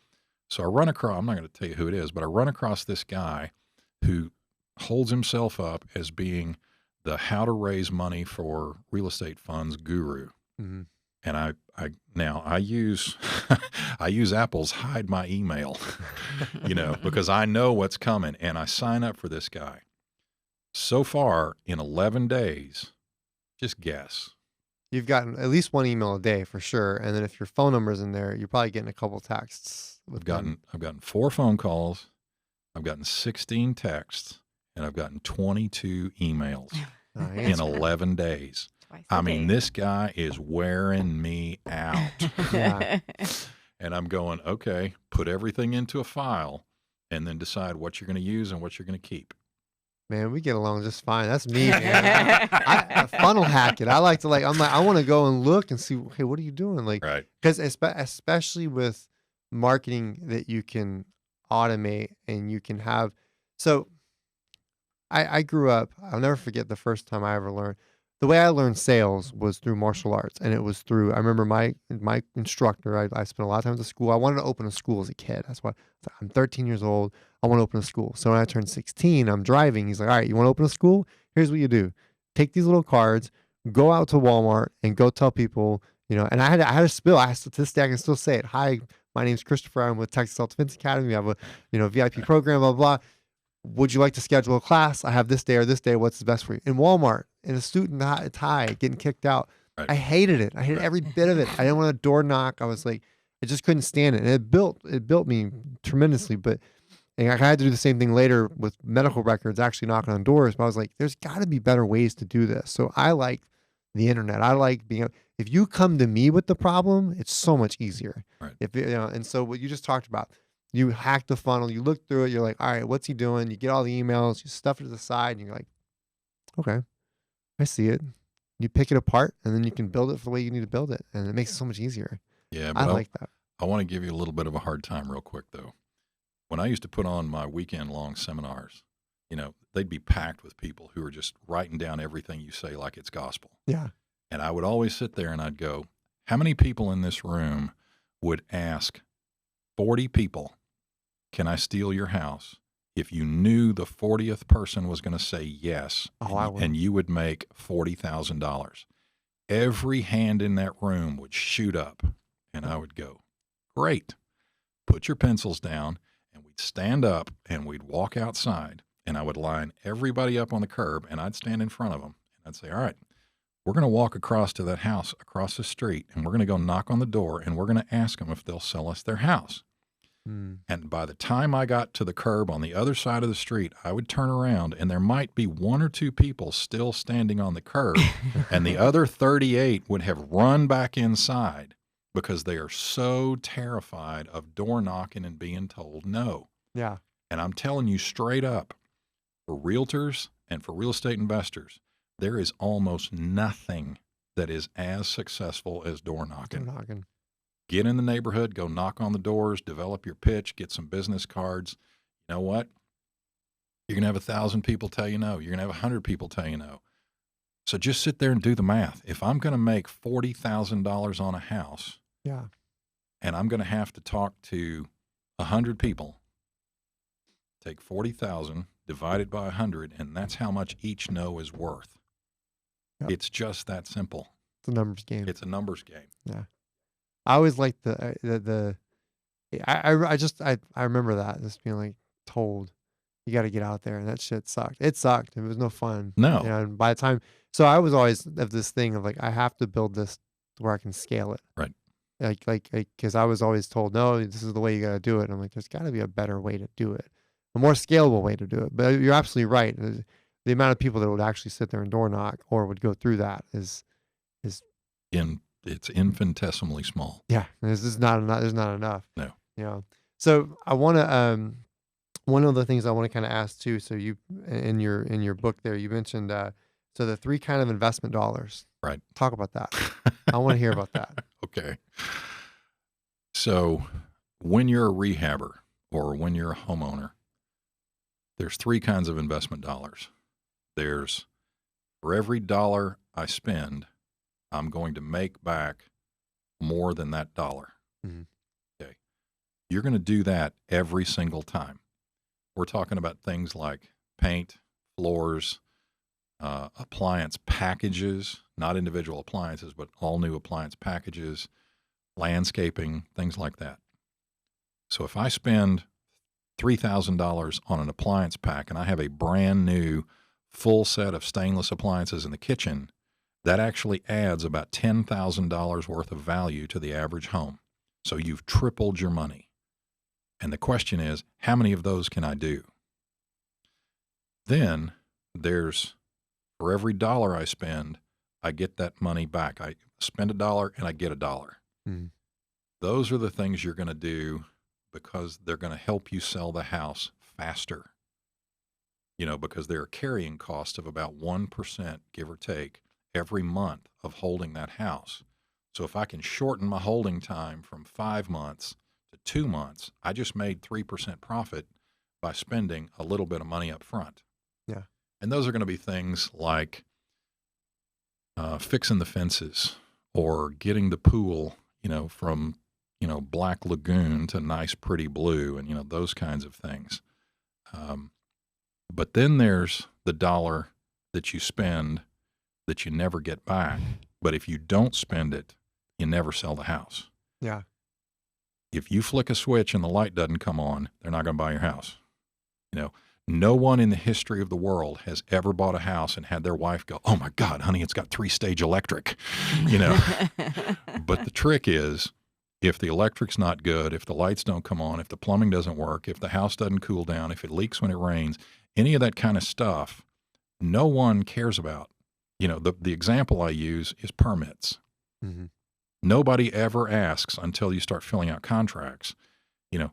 So I run across, I'm not going to tell you who it is, but I run across this guy who holds himself up as being the how to raise money for real estate funds guru. Mm-hmm. And I use I use Apple's hide my email, you know, because I know what's coming, and I sign up for this guy. So far in 11 days, just guess. You've gotten at least one email a day for sure, and then if your phone number's in there, you're probably getting a couple texts. I've gotten 4 phone calls, I've gotten 16 texts, and I've gotten 22 emails in 11 days. I mean, this guy is wearing me out. Yeah. And I'm going, okay, put everything into a file and then decide what you're going to use and what you're going to keep. Man, we get along just fine. That's me, man. I funnel hack it. I like to I want to go and look and see, hey, what are you doing? Like, Right. because especially with marketing that you can automate and you can have. So I grew up, I'll never forget the first time I ever learned. The way I learned sales was through martial arts, and it was through, I remember my instructor, I spent a lot of time at school. I wanted to open a school as a kid. That's why I'm 13 years old. I want to open a school. So when I turned 16, I'm driving. He's like, all right, you want to open a school? Here's what you do. Take these little cards, go out to Walmart and go tell people, you know, and I had a spill. To this day, I can still say it. Hi, my name's Christopher. I'm with Texas Self-Defense Academy. We have a, you know, VIP program, blah, blah, blah. Would you like to schedule a class? I have this day or this day. What's the best for you? In Walmart, in a student tie, getting kicked out. Right. I hated it. I hated every bit of it. I didn't want to door knock. I was like, I just couldn't stand it. And it built me tremendously. But and I had to do the same thing later with medical records, actually knocking on doors. But I was like, there's got to be better ways to do this. So I like the internet. I like being, if you come to me with the problem, it's so much easier. Right. If you know, and so what you just talked about, you hack the funnel, you look through it, you're like, all right, what's he doing? You get all the emails, you stuff it to the side, and you're like, okay, I see it. You pick it apart, and then you can build it for the way you need to build it, and it makes it so much easier. Yeah, I but like that. I want to give you a little bit of a hard time real quick, though. When I used to put on my weekend-long seminars, you know, they'd be packed with people who are just writing down everything you say like it's gospel. Yeah. And I would always sit there and I'd go, how many people in this room would ask 40 people, can I steal your house? If you knew the 40th person was going to say yes, and you would make $40,000. Every hand in that room would shoot up, and I would go, great. Put your pencils down, and we'd stand up, and we'd walk outside, and I would line everybody up on the curb, and I'd stand in front of them, and I'd say, all right, we're going to walk across to that house across the street, and we're going to go knock on the door, and we're going to ask them if they'll sell us their house. And by the time I got to the curb on the other side of the street, I would turn around and there might be 1 or 2 people still standing on the curb and the other 38 would have run back inside because they are so terrified of door knocking and being told no. Yeah. And I'm telling you straight up, for realtors And for real estate investors, there is almost nothing that is as successful as door knocking. Get in the neighborhood, go knock on the doors, develop your pitch, get some business cards. You know what? You're going to have 1,000 people tell you no. You're going to have 100 people tell you no. So just sit there and do the math. If I'm going to make $40,000 on a house, yeah, and I'm going to have to talk to 100 people, take 40,000, divide it by 100, and that's how much each no is worth. Yep. It's just that simple. It's a numbers game. It's a numbers game. Yeah. I always like I remember that, just being like told you got to get out there, and that shit sucked. It sucked. It was no fun. No. And by the time, so I was always of this thing of like, I have to build this where I can scale it. Right. Like, because I was always told, no, this is the way you got to do it. And I'm like, there's got to be a better way to do it, a more scalable way to do it. But you're absolutely right. The amount of people that would actually sit there and door knock or would go through that is it's infinitesimally small. Yeah, there's not enough. No. You know. So I want to one of the things I want to kind of ask too. So you in your book there, you mentioned so the 3 kind of investment dollars. Right. Talk about that. I want to hear about that. Okay. So when you're a rehabber or when you're a homeowner, there's 3 kinds of investment dollars. There's, for every dollar I spend, I'm going to make back more than that dollar. Mm-hmm. Okay. You're going to do that every single time. We're talking about things like paint, floors, appliance packages, not individual appliances, but all new appliance packages, landscaping, things like that. So if I spend $3,000 on an appliance pack and I have a brand new full set of stainless appliances in the kitchen, that actually adds about $10,000 worth of value to the average home. So you've tripled your money. And the question is, how many of those can I do? Then there's, for every dollar I spend, I get that money back. I spend $1 and I get $1. Mm-hmm. Those are the things you're going to do because they're going to help you sell the house faster. You know, because there are carrying costs of about 1%, give or take, every month of holding that house. So if I can shorten my holding time from 5 months to 2 months, I just made 3% profit by spending a little bit of money up front. Yeah. And those are going to be things like fixing the fences or getting the pool, you know, from, you know, black lagoon to nice, pretty blue, and, you know, those kinds of things. But then there's the dollar that you spend that you never get back. But if you don't spend it, you never sell the house. Yeah. If you flick a switch and the light doesn't come on, they're not going to buy your house. You know, no one in the history of the world has ever bought a house and had their wife go, "Oh my God, honey, it's got 3-stage electric," you know. But the trick is, if the electric's not good, if the lights don't come on, if the plumbing doesn't work, if the house doesn't cool down, if it leaks when it rains, any of that kind of stuff, no one cares about. You know, the example I use is permits. Mm-hmm. Nobody ever asks until you start filling out contracts, you know,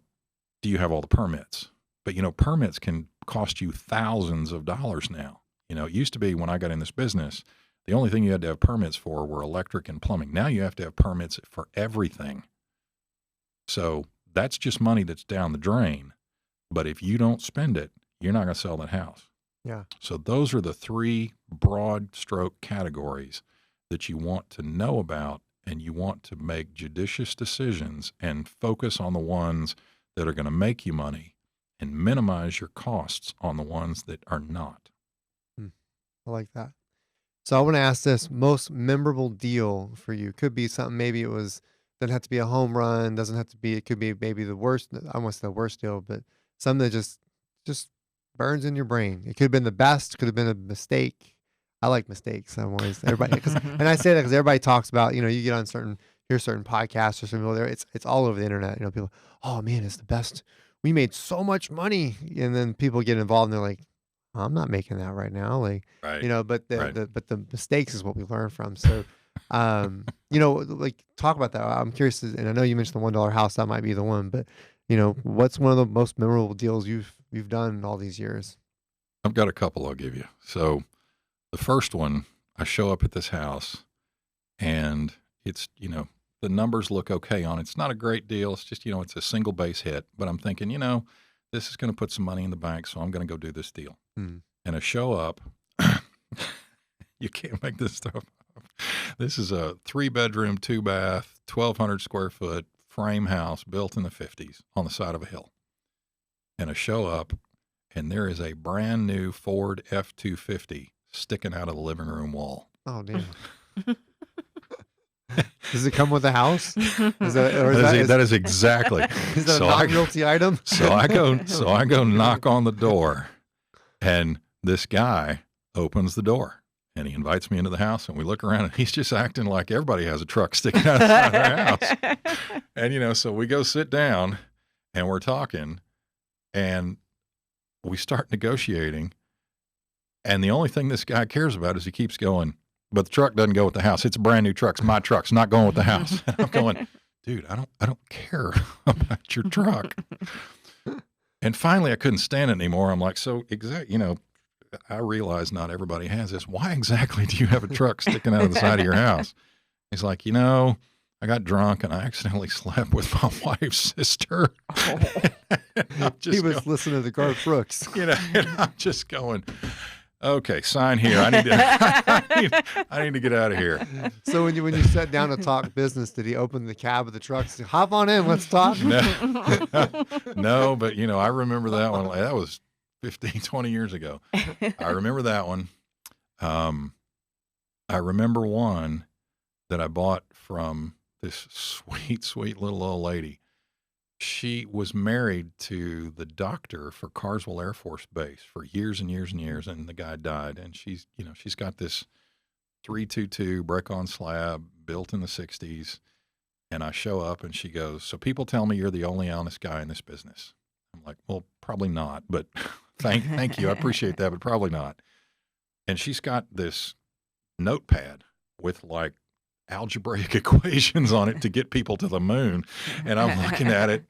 do you have all the permits? But, you know, permits can cost you thousands of dollars now. You know, it used to be when I got in this business, the only thing you had to have permits for were electric and plumbing. Now you have to have permits for everything. So that's just money that's down the drain. But if you don't spend it, you're not going to sell that house. Yeah. So those are the 3 broad stroke categories that you want to know about, and you want to make judicious decisions and focus on the ones that are going to make you money and minimize your costs on the ones that are not. I like that. So I want to ask this: most memorable deal for you? Could be something, maybe it was, doesn't have to be a home run, doesn't have to be, it could be maybe the worst, I want to say the worst deal, but something that just burns in your brain. It could have been the best, could have been a mistake. I like mistakes. I'm always, everybody, and I say that because everybody talks about, you know, you get on certain podcasts or something over there, it's all over the internet. You know, people, oh man, it's the best. We made so much money. And then people get involved and they're like, I'm not making that right now. Like, Right. you know, but Right. the mistakes is what we learn from. So, you know, like, talk about that. I'm curious, and I know you mentioned the $1 house, that might be the one, but you know, what's one of the most memorable deals you've done in all these years? I've got a couple I'll give you. So the first one, I show up at this house and it's, the numbers look okay on it. It's not a great deal. It's just, it's a single base hit. But I'm thinking, this is going to put some money in the bank, so I'm going to go do this deal. Mm. And I show up. You can't make this stuff up. This is a 3-bedroom, 2-bath, 1,200 square foot frame house built in the 50s on the side of a hill. And I show up, and there is a brand new Ford F-250 sticking out of the living room wall. Oh, damn. Does it come with a house? That is exactly. Is that a non-realty item? So I go knock on the door, and this guy opens the door, and he invites me into the house, and we look around, and he's just acting like everybody has a truck sticking out of the side of their house. And, so we go sit down, and we're talking, and we start negotiating, and the only thing this guy cares about is he keeps going, but the truck doesn't go with the house. It's a brand new truck. It's my truck. It's not going with the house. And I'm going, dude, I don't care about your truck. And finally, I couldn't stand it anymore. I'm like, so I realize not everybody has this. Why exactly do you have a truck sticking out of the side of your house? He's like, I got drunk and I accidentally slept with my wife's sister. He was listening to the Garth Brooks. And I'm just going, okay, sign here. I need to get out of here. So when you sat down to talk business, did he open the cab of the truck and say, hop on in, let's talk? No, but I remember that one. That was 15, 20 years ago. I remember that one. I remember one that I bought from this sweet, sweet little old lady. She was married to the doctor for Carswell Air Force Base for years and years and years, and the guy died. And she's got this 322 brick-on slab built in the 60s. And I show up, and she goes, so people tell me you're the only honest guy in this business. I'm like, well, probably not, but thank you. I appreciate that, but probably not. And she's got this notepad with like algebraic equations on it to get people to the moon. And I'm looking at it,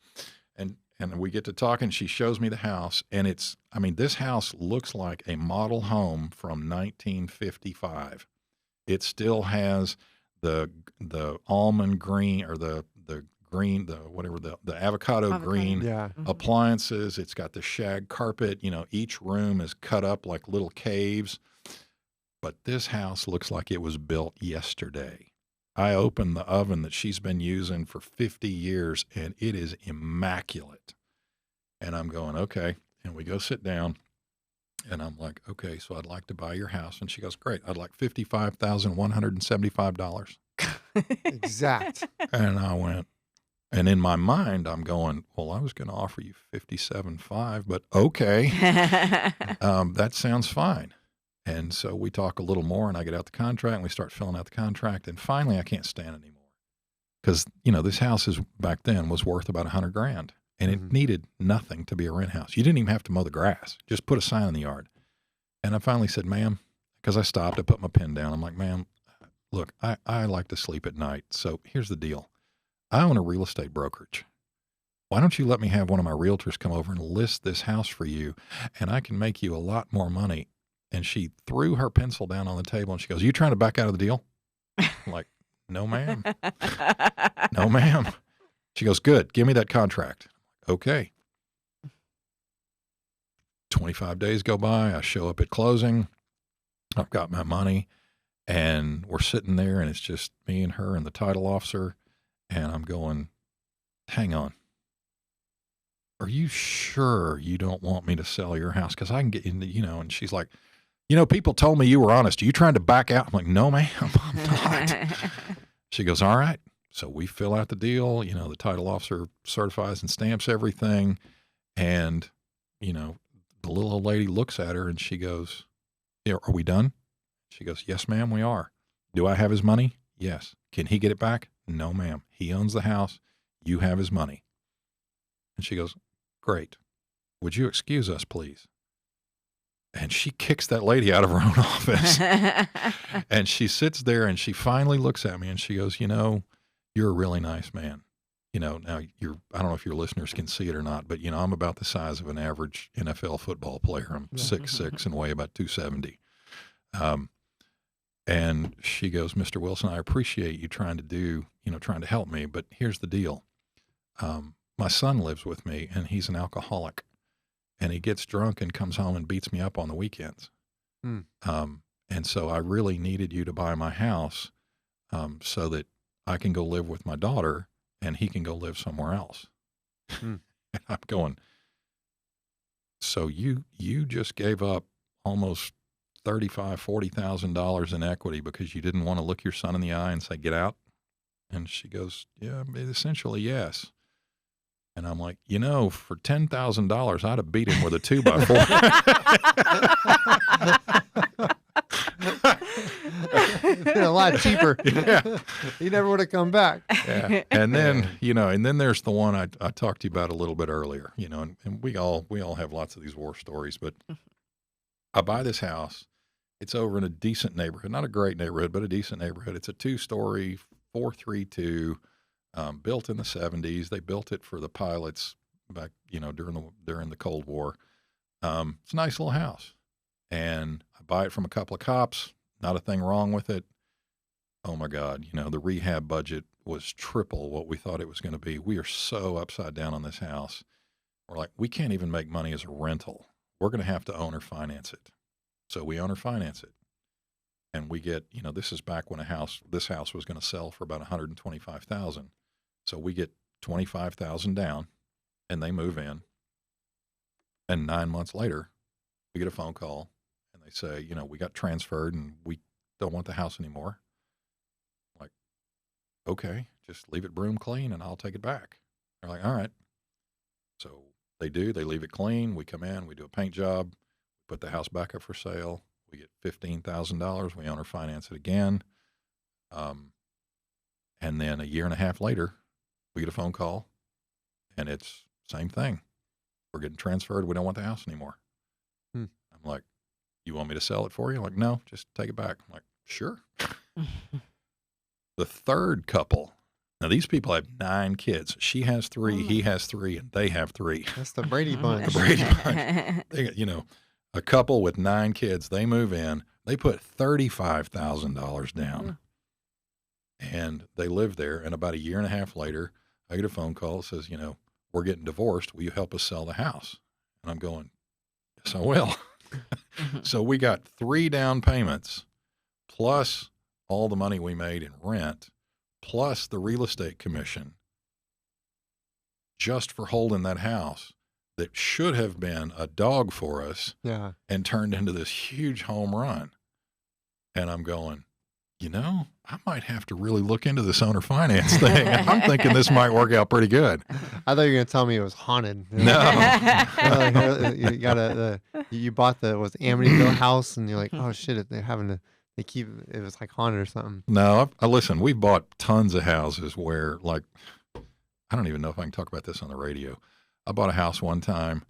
and we get to talking. She shows me the house, and this house looks like a model home from 1955. It still has the almond green or the green, the avocado green appliances. It's got the shag carpet. Each room is cut up like little caves. But this house looks like it was built yesterday. I opened the oven that she's been using for 50 years, and it is immaculate. And I'm going, okay. And we go sit down, and I'm like, okay, so I'd like to buy your house. And she goes, great. I'd like $55,175. Exact. And I went, and in my mind, I'm going, well, I was going to offer you $57,500, but okay. That sounds fine. And so we talk a little more, and I get out the contract, and we start filling out the contract. And finally, I can't stand it anymore because, this house back then was worth about $100,000, and it needed nothing to be a rent house. You didn't even have to mow the grass. Just put a sign in the yard. And I finally said, ma'am, because I stopped, I put my pen down. I'm like, ma'am, look, I like to sleep at night. So here's the deal. I own a real estate brokerage. Why don't you let me have one of my realtors come over and list this house for you, and I can make you a lot more money. And she threw her pencil down on the table, and she goes, you trying to back out of the deal? I'm like, no, ma'am. No, ma'am. She goes, good. Give me that contract. Okay. 25 days go by. I show up at closing. I've got my money, and we're sitting there, and it's just me and her and the title officer. And I'm going, hang on. Are you sure you don't want me to sell your house? Because I can get in and she's like, people told me you were honest. Are you trying to back out? I'm like, no, ma'am, I'm not. She goes, all right. So we fill out the deal. The title officer certifies and stamps everything. And, the little old lady looks at her and she goes, yeah, are we done? She goes, yes, ma'am, we are. Do I have his money? Yes. Can he get it back? No, ma'am. He owns the house. You have his money. And she goes, great. Would you excuse us, please? And she kicks that lady out of her own office. And she sits there and she finally looks at me and she goes, you're a really nice man. now I don't know if your listeners can see it or not, but I'm about the size of an average NFL football player. I'm 6'6" and weigh about 270. And she goes, Mr. Wilson, I appreciate you trying to help me, but here's the deal. My son lives with me and he's an alcoholic, and he gets drunk and comes home and beats me up on the weekends. And so I really needed you to buy my house, so that I can go live with my daughter and he can go live somewhere else. And I'm going, so you just gave up almost $35,000-$40,000 in equity because you didn't want to look your son in the eye and say, get out? And she goes, yeah, essentially, yes. And I'm like, for $10,000, I'd have beat him with a 2x4. A lot cheaper. Yeah. He never would have come back. Yeah. And then, and then there's the one I talked to you about a little bit earlier, and we all have lots of these war stories, but I buy this house. It's over in a decent neighborhood, not a great neighborhood, but a decent neighborhood. It's a 2-story, 432, built in the 70s. They built it for the pilots back, during the Cold War. It's a nice little house, and I buy it from a couple of cops. Not a thing wrong with it. Oh my God, the rehab budget was triple what we thought it was going to be. We are so upside down on this house. We're like, we can't even make money as a rental. We're going to have to owner finance it. So we owner finance it. And we get, this is back when this house was going to sell for about $125,000. So we get $25,000 down, and they move in. And 9 months later, we get a phone call, and they say, we got transferred and we don't want the house anymore. I'm like, okay, just leave it broom clean and I'll take it back. They're like, all right. So they leave it clean. We come in, we do a paint job, put the house back up for sale. We get $15,000. We owner finance it again. And then a year and a half later, we get a phone call, and it's same thing. We're getting transferred. We don't want the house anymore. I'm like, you want me to sell it for you? I'm like, no, just take it back. I'm like, sure. The third couple, now these people have 9 kids. She has 3, he has 3, and they have 3. That's the Brady Bunch. The Brady Bunch. They, a couple with 9 kids, they move in, they put $35,000 down, and they live there. And about a year and a half later, I get a phone call that says, we're getting divorced. Will you help us sell the house? And I'm going, yes, I will. So we got 3 down payments, plus all the money we made in rent, plus the real estate commission, just for holding that house that should have been a dog for us, and turned into this huge home run. And I'm going, I might have to really look into this owner finance thing. I'm thinking this might work out pretty good. I thought you were going to tell me it was haunted. No. You bought the Amityville house, and you're like, oh shit, they keep it was like haunted or something. No, listen, we've bought tons of houses where, like, I don't even know if I can talk about this on the radio. I bought a house one time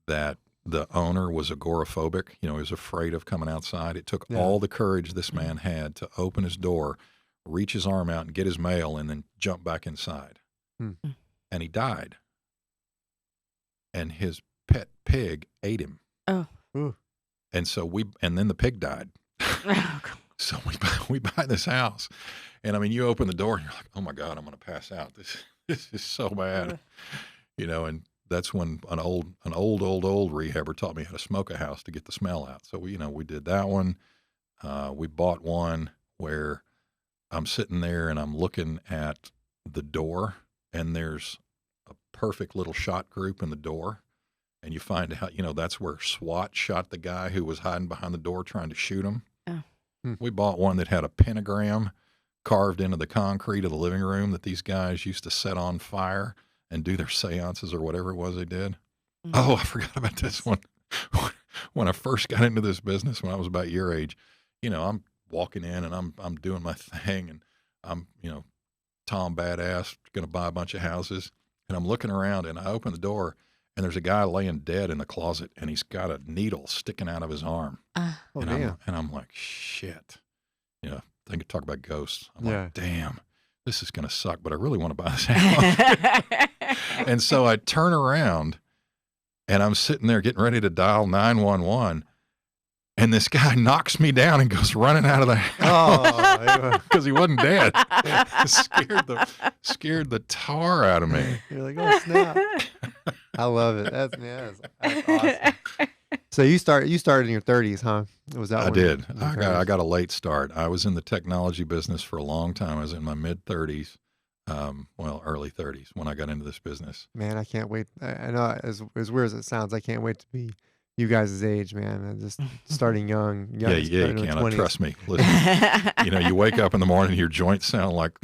that the owner was agoraphobic. He was afraid of coming outside. It took all the courage this man had to open his door, reach his arm out and get his mail, and then jump back inside. And he died. And his pet pig ate him. Oh. And so and then the pig died. So we buy this house, and I mean, you open the door and you're like, oh my God, I'm going to pass out. This is so bad, and that's when an old rehabber taught me how to smoke a house to get the smell out. So we did that one. We bought one where I'm sitting there and I'm looking at the door, and there's a perfect little shot group in the door. And you find out, that's where SWAT shot the guy who was hiding behind the door trying to shoot him. Oh. We bought one that had a pentagram carved into the concrete of the living room that these guys used to set on fire and do their seances or whatever it was they did. Oh, I forgot about this one. When I first got into this business, when I was about your age, I'm walking in and I'm doing my thing, and I'm, Tom Badass, going to buy a bunch of houses, and I'm looking around, and I open the door, and there's a guy laying dead in the closet, and he's got a needle sticking out of his arm. And I'm like, shit. They could talk about ghosts. I'm like, damn. this is going to suck, but I really want to buy this house. And so I turn around and I'm sitting there getting ready to dial 911. And this guy knocks me down and goes running out of the house because he wasn't dead. Scared the tar out of me. You're like, oh snap! I love it. That's awesome. So you started in your 30s, huh? Was that? I did. I got a late start. I was in the technology business for a long time. I was in my mid 30s, early 30s when I got into this business. Man, I can't wait. I know as weird as it sounds, I can't wait to be you guys' age, man. And just starting young. Yeah, you can't. Trust me. Listen, you wake up in the morning, your joints sound like,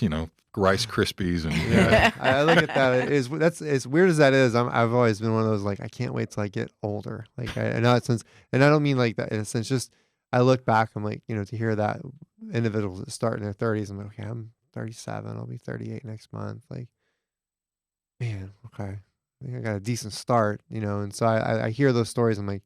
Rice Krispies. And yeah, I look at that. That's as weird as that is. I've always been one of those, like, I can't wait till I get older. Like, I know it sounds, and I don't mean like that in a sense, just I look back, I'm like, to hear that individuals that start in their 30s, I'm like, okay, I'm 37, I'll be 38 next month. Like, man, okay. I think I got a decent start, and so I hear those stories. I'm like,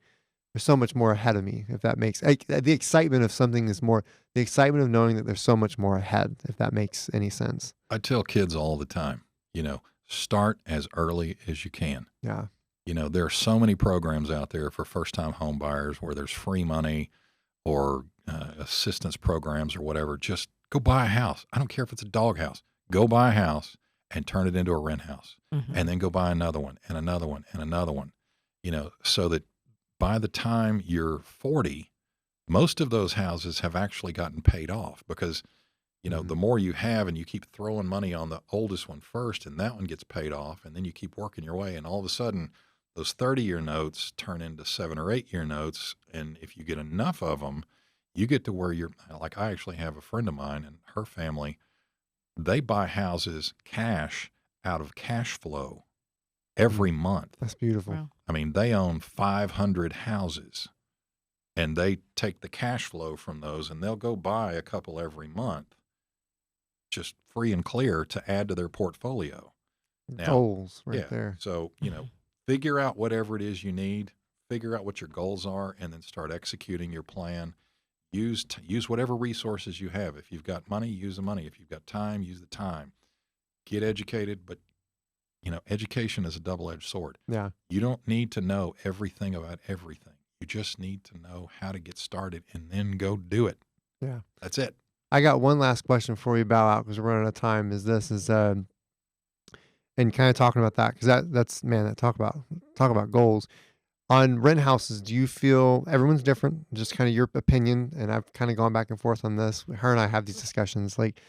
there's so much more ahead of me. If that makes the excitement of something is more the excitement of knowing that there's so much more ahead. If that makes any sense. I tell kids all the time, start as early as you can. Yeah. There are so many programs out there for first-time home buyers where there's free money or assistance programs or whatever. Just go buy a house. I don't care if it's a dog house. Go buy a house and turn it into a rent house, and then go buy another one and another one and another one, so that by the time you're 40, most of those houses have actually gotten paid off because, the more you have and you keep throwing money on the oldest one first and that one gets paid off and then you keep working your way and all of a sudden those 30-year notes turn into 7 or 8-year notes. And if you get enough of them, you get to where you're like, I actually have a friend of mine and her family, they buy houses cash out of cash flow every month. That's beautiful. Wow. I mean, they own 500 houses and they take the cash flow from those and they'll go buy a couple every month, just free and clear to add to their portfolio. Now, goals there. So, figure out whatever it is you need, figure out what your goals are, and then start executing your plan. Use whatever resources you have. If you've got money, use the money. If you've got time, use the time. Get educated, but education is a double-edged sword. Yeah. You don't need to know everything about everything. You just need to know how to get started and then go do it. Yeah. That's it. I got one last question before we bow out because we're running out of time. And kind of talking about that because that's man, talk about goals. On rent houses, do you feel everyone's different? Just kind of your opinion, and I've kind of gone back and forth on this. Her and I have these discussions. Like,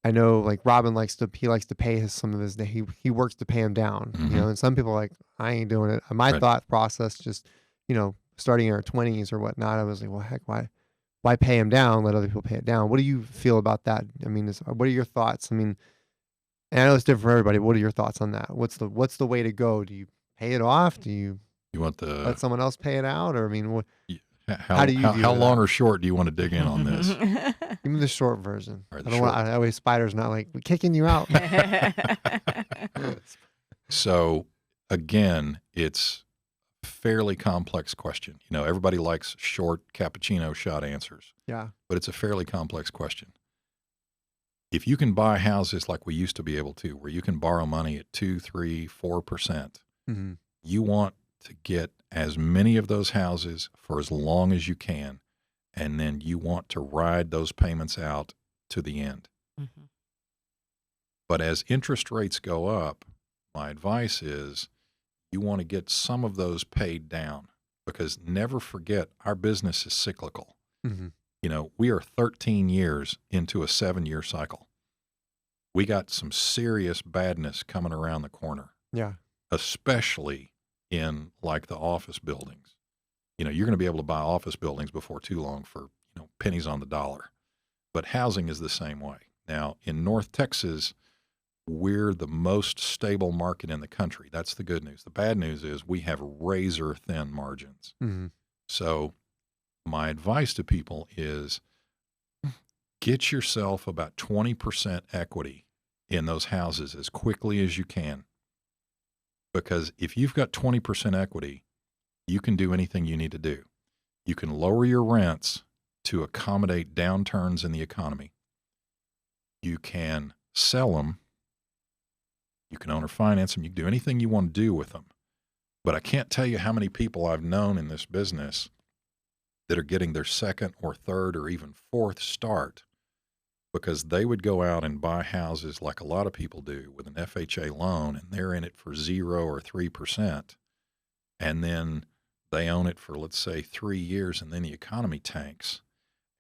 I know, like Robin likes to pay some of his. He works to pay him down, And some people are like, I ain't doing it. My thought process, just starting in our 20s or whatnot, I was like, well, heck, why pay him down? Let other people pay it down. What do you feel about that? I mean, what are your thoughts? I mean, and I know it's different for everybody. What are your thoughts on that? What's the way to go? Do you pay it off? Do you want let someone else pay it out? Or I mean, how do you how long or short do you want to dig in on this? Give me the short version. Right, I don't want. That way, Spider's not like we're kicking you out. So again, it's a fairly complex question. Everybody likes short cappuccino shot answers. Yeah, but it's a fairly complex question. If you can buy houses like we used to be able to, where you can borrow money at 2, 3, 4%, you want to get as many of those houses for as long as you can, and then you want to ride those payments out to the end. But as interest rates go up, my advice is you want to get some of those paid down because never forget our business is cyclical. We are 13 years into a 7-year cycle. We got some serious badness coming around the corner. Yeah. Especially in like the office buildings. You're going to be able to buy office buildings before too long for, pennies on the dollar. But housing is the same way. Now, in North Texas, we're the most stable market in the country. That's the good news. The bad news is we have razor thin margins. So my advice to people is get yourself about 20% equity in those houses as quickly as you can. Because if you've got 20% equity, you can do anything you need to do. You can lower your rents to accommodate downturns in the economy. You can sell them. You can own or finance them. You can do anything you want to do with them. But I can't tell you how many people I've known in this business that are getting their second or third or even fourth start because they would go out and buy houses like a lot of people do with an FHA loan, and they're in it for 0 or 3%. And then they own it for, let's say, 3 years, and then the economy tanks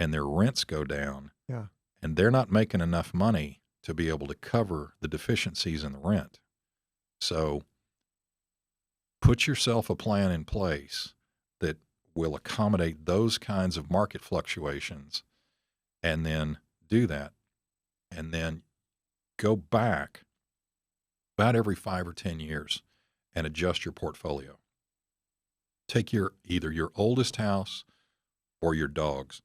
and their rents go down. Yeah. And they're not making enough money to be able to cover the deficiencies in the rent. So put yourself a plan in place that will accommodate those kinds of market fluctuations, and then do that. And then go back about every 5 or 10 years and adjust your portfolio. Take either your oldest house or your dogs,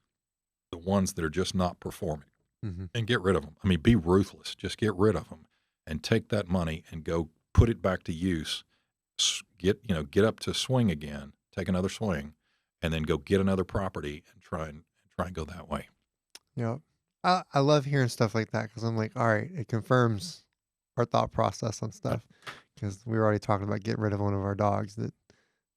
the ones that are just not performing, and get rid of them. I mean, be ruthless. Just get rid of them and take that money and go put it back to use. Get up to swing again, take another swing, and then go get another property and try and go that way. Yeah. I love hearing stuff like that because I'm like, all right, it confirms our thought process on stuff, because we were already talking about getting rid of one of our dogs that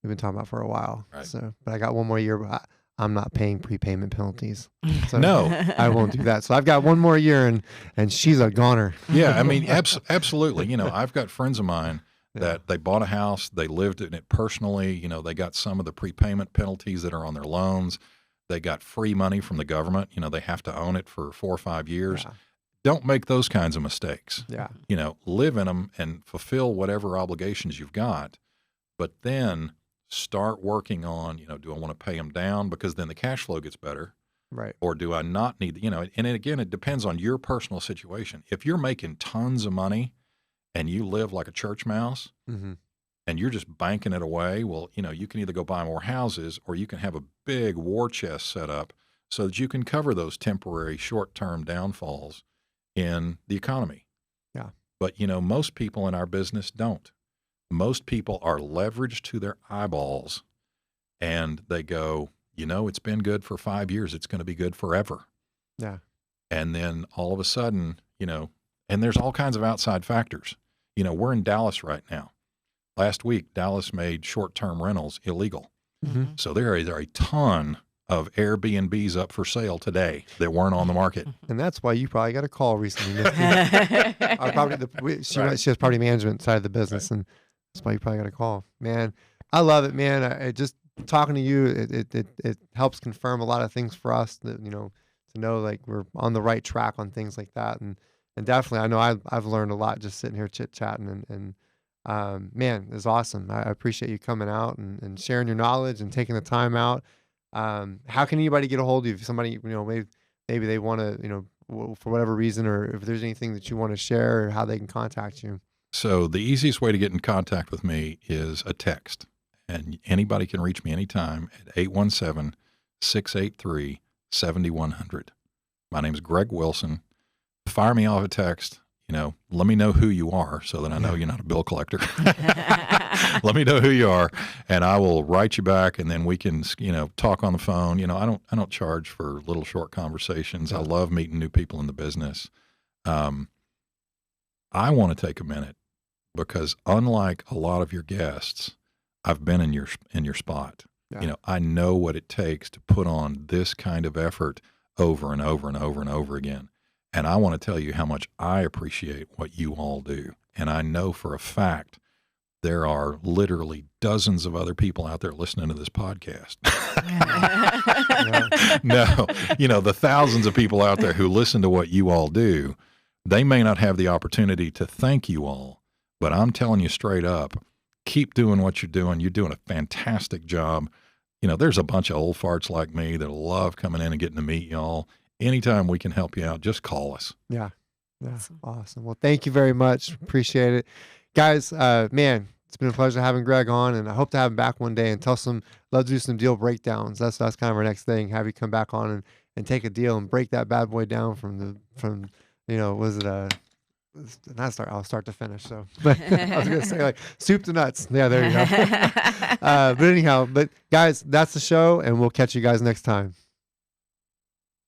we've been talking about for a while. Right. So, but I got one more year, but I'm not paying prepayment penalties. So No. I won't do that. So I've got one more year, and she's a goner. Yeah, I mean, absolutely. I've got friends of mine that they bought a house, they lived in it personally. They got some of the prepayment penalties that are on their loans. They got free money from the government. They have to own it for 4 or 5 years. Yeah. Don't make those kinds of mistakes. Yeah. Live in them and fulfill whatever obligations you've got, but then start working on, do I want to pay them down because then the cash flow gets better? Right. Or do I not need, and again, it depends on your personal situation. If you're making tons of money and you live like a church mouse, and you're just banking it away, well, you can either go buy more houses or you can have a big war chest set up so that you can cover those temporary short-term downfalls in the economy. Yeah. But, most people in our business don't. Most people are leveraged to their eyeballs, and they go, it's been good for 5 years. It's going to be good forever. Yeah. And then all of a sudden, and there's all kinds of outside factors. We're in Dallas right now. Last week, Dallas made short-term rentals illegal. So there are a ton of Airbnbs up for sale today that weren't on the market. And that's why you probably got a call recently. She has property management side of the business, and that's why you probably got a call. Man, I love it, man. I just talking to you, it helps confirm a lot of things for us that, to know like we're on the right track on things like that. And definitely, I know I've learned a lot just sitting here chit-chatting, and man, it's awesome. I appreciate you coming out and sharing your knowledge and taking the time out. How can anybody get a hold of you? If somebody, maybe they want to, for whatever reason, or if there's anything that you want to share, or how they can contact you. So the easiest way to get in contact with me is a text, and anybody can reach me anytime at 817-683-7100. My name is Greg Wilson. Fire me off a text. Let me know who you are so that I know you're not a bill collector. Let me know who you are, and I will write you back, and then we can, talk on the phone. I don't charge for little short conversations. I love meeting new people in the business. I want to take a minute because unlike a lot of your guests, I've been in your spot. Yeah. I know what it takes to put on this kind of effort over and over and over and over again. And I want to tell you how much I appreciate what you all do. And I know for a fact there are literally dozens of other people out there listening to this podcast. No, the thousands of people out there who listen to what you all do, they may not have the opportunity to thank you all, but I'm telling you straight up, keep doing what you're doing. You're doing a fantastic job. There's a bunch of old farts like me that love coming in and getting to meet y'all. Anytime we can help you out, just call us. Yeah. Awesome. Well, thank you very much. Appreciate it. Guys, man, it's been a pleasure having Greg on, and I hope to have him back one day and love to do some deal breakdowns. That's kind of our next thing. Have you come back on and take a deal and break that bad boy down I'll start to finish. So, but I was going to say like soup to nuts. Yeah, there you go. But anyhow, guys, that's the show, and we'll catch you guys next time.